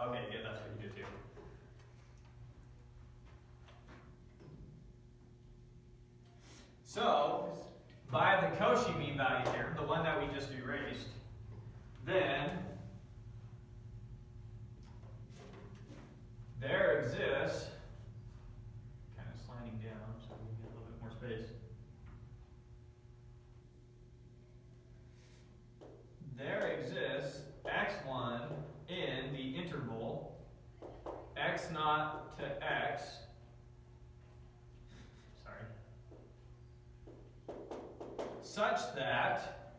Okay, yeah, that's what you do too. So, by the Cauchy mean value theorem, the one that we just erased, then there exists, kind of sliding down so we get a little bit more space. There exists x1 in the interval x naught to x, such that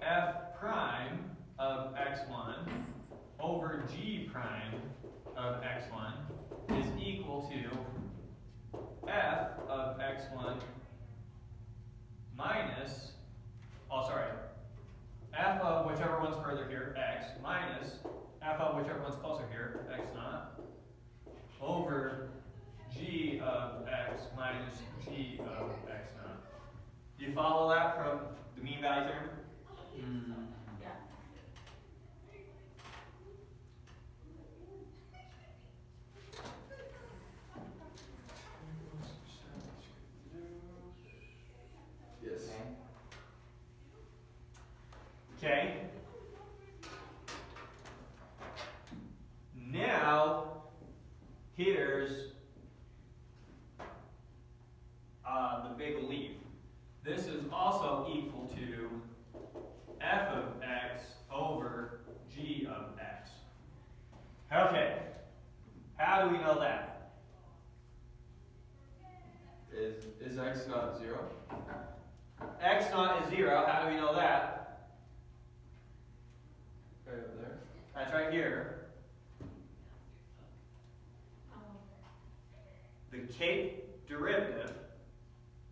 f prime of x1 over g prime of x1 is equal to f of x1 minus, f of whichever one's further here, x, minus f of whichever one's closer here, x naught, over g of x minus g of x naught. Do you follow that from the mean value theorem?
Mm-hmm.
Yeah.
Yes.
Okay. Now, here's the big leap. This is also equal to f of x over g of x. Okay. How do we know that?
Is x not 0?
X naught is 0. How do we know that?
Right up there.
That's right here. The kth derivative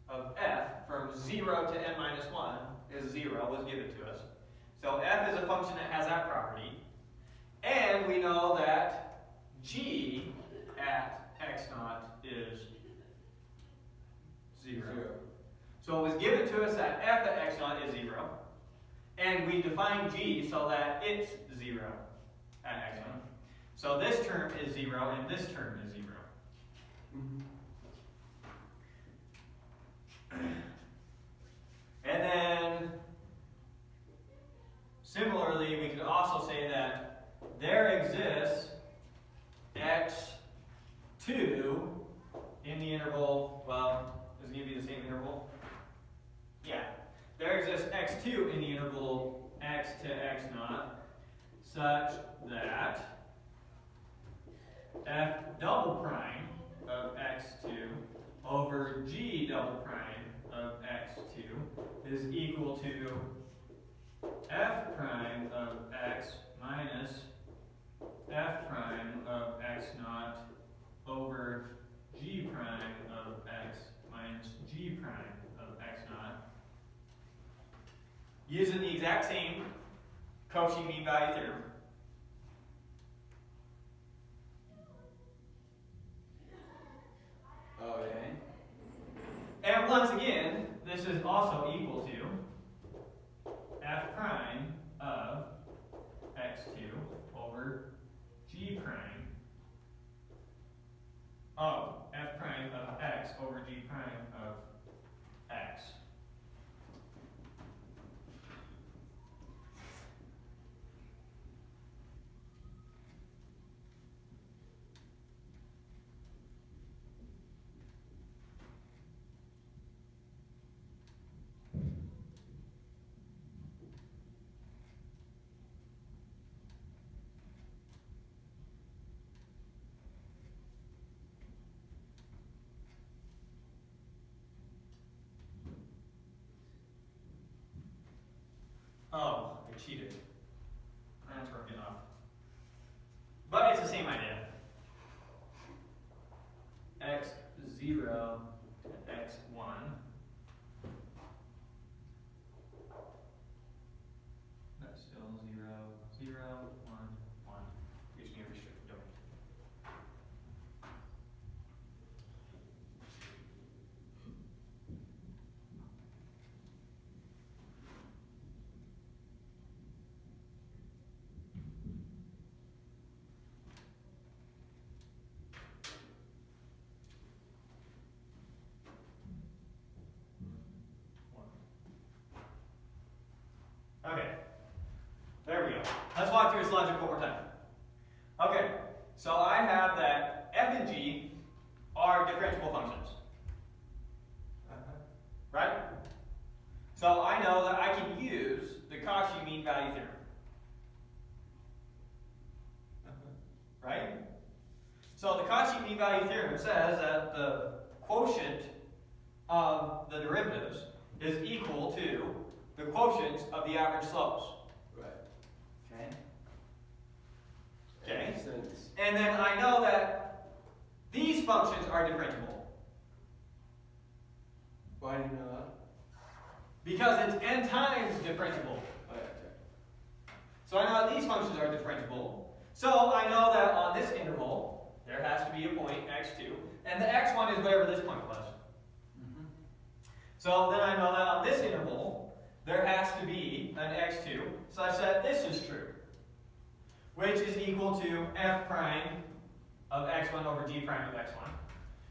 of f from 0 to n minus 1 is 0, was given to us. So f is a function that has that property. And we know that g at x naught is 0. So it was given to us that f at x naught is 0. And we define g so that it's 0 at x naught. So this term is 0 and this term is 0. And then, similarly, we could also say that there exists x2 in the interval, well, is it going to be the same interval? Yeah. There exists x2 in the interval x to x naught, such that f double prime of x2 over g double prime of x2 is equal to f prime of x minus f prime of x naught over g prime of x minus g prime of x naught, using the exact same Cauchy mean value theorem.
Okay.
And once again, this is also equal to f prime of x2 over g prime of f prime of x over g prime of x. Oh, I cheated. That's where I'm getting off. But it's the same idea. x0 to x1. That's still 0, 0, 1, 1. We just need a restricted domain. Okay, there we go. Let's walk through this logic one more time. Okay, so I have that f and g are differentiable functions. Right? So I know that I can use the Cauchy mean value theorem. Right? So the Cauchy mean value theorem says that the quotient of the derivatives is equal to the quotients of the average slopes.
Right.
Okay.
Okay?
Makes sense.
And then I know that these functions are differentiable.
Why do you know that?
Because it's n times differentiable.
Oh, yeah, okay.
So I know that these functions are differentiable. So I know that on this interval, there has to be a point, x2, and the x1 is whatever this point was. So then I know that on this interval, there has to be an x2 such that this is true, which is equal to f prime of x1 over g prime of x1,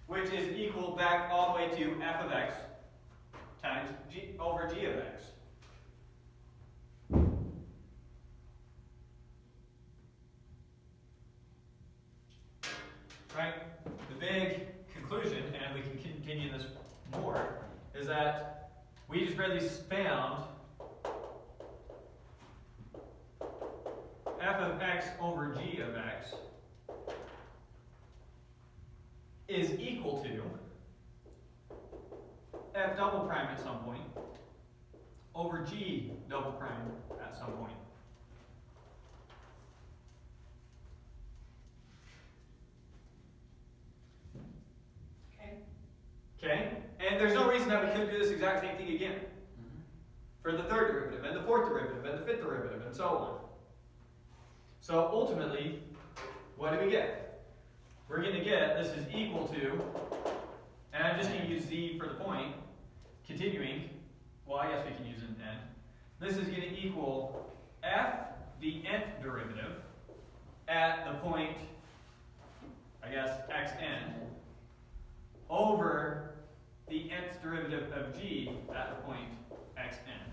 which is equal back all the way to f of x times g over g of x. Right? The big conclusion, and we can continue this more, is that we just really found f of x over g of x is equal to f double prime at some point over g double prime at some point. Okay? And there's no reason that we couldn't do this exact same thing again. For the third derivative, and the fourth derivative, and the fifth derivative, and so on. So ultimately, what do we get? We're going to get this is equal to, and I'm just going to use z for the point, continuing, well I guess we can use an n. This is going to equal f the nth derivative at the point, I guess, xn, over the nth derivative of g at the point xn.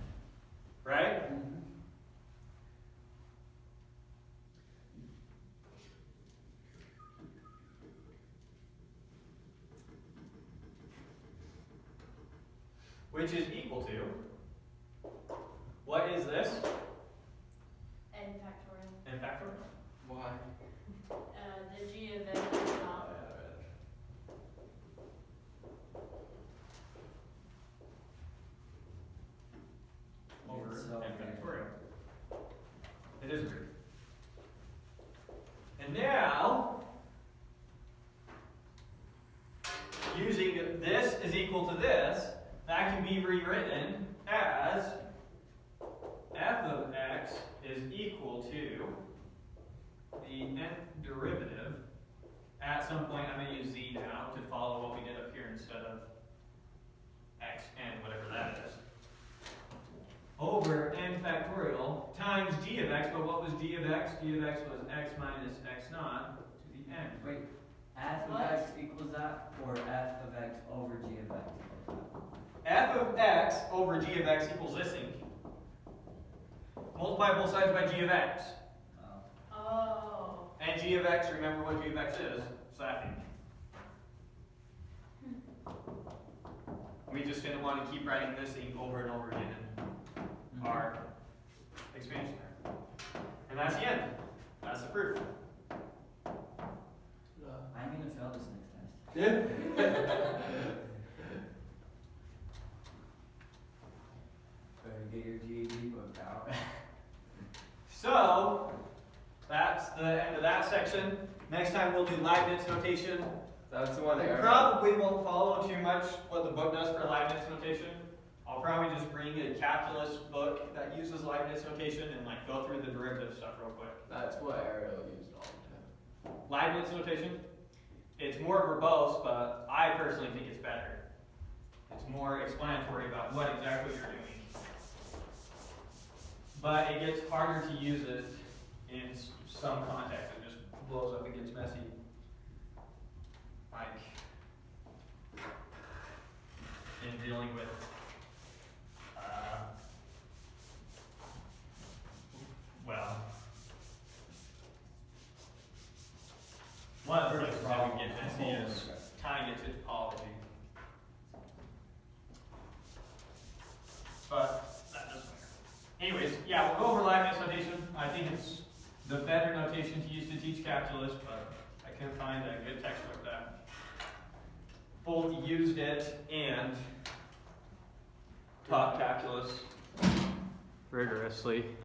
Right? Which is equal to, what is this?
N factorial.
N factorial.
Why?
The g of n is not.
Over
It's
n
so
factorial. It is weird. And now, using this is equal to this, that can be rewritten as f of x is equal to the nth derivative at some point. I'm going to use z now to follow what we did up here instead of xn, whatever that is, over n factorial times g of x. But what was g of x? G of x was x minus x naught to the n.
Wait, f of
What?
x equals that, or f of x over g of x equals that?
F of x over g of x equals this thing. Multiply both sides by g of x.
Oh.
And g of x, remember what g of x is? It's that thing. We just didn't want to keep writing this thing over and over again in our expansion. And that's the end. That's the proof.
I'm gonna fail this next test.
Yeah.
Better get your GED book out.
So, that's the end of that section. Next time we'll do Leibniz notation.
That's the one
I
that
probably won't follow too much what the book does for Leibniz notation. I'll probably just bring a calculus book that uses Leibniz notation and like go through the derivative stuff real quick.
That's what Ariel used all the time.
Leibniz notation, it's more verbose, but I personally think it's better. It's more explanatory about what exactly you're doing. But it gets harder to use it in some context. It just blows up and gets messy. Like in dealing with well, one of the places that would get messy is tying it to topology. But that doesn't matter. Anyways, yeah, we'll go over Leibniz notation. I think it's the better notation to use to teach calculus, but I couldn't find a good textbook that both used it and taught calculus rigorously.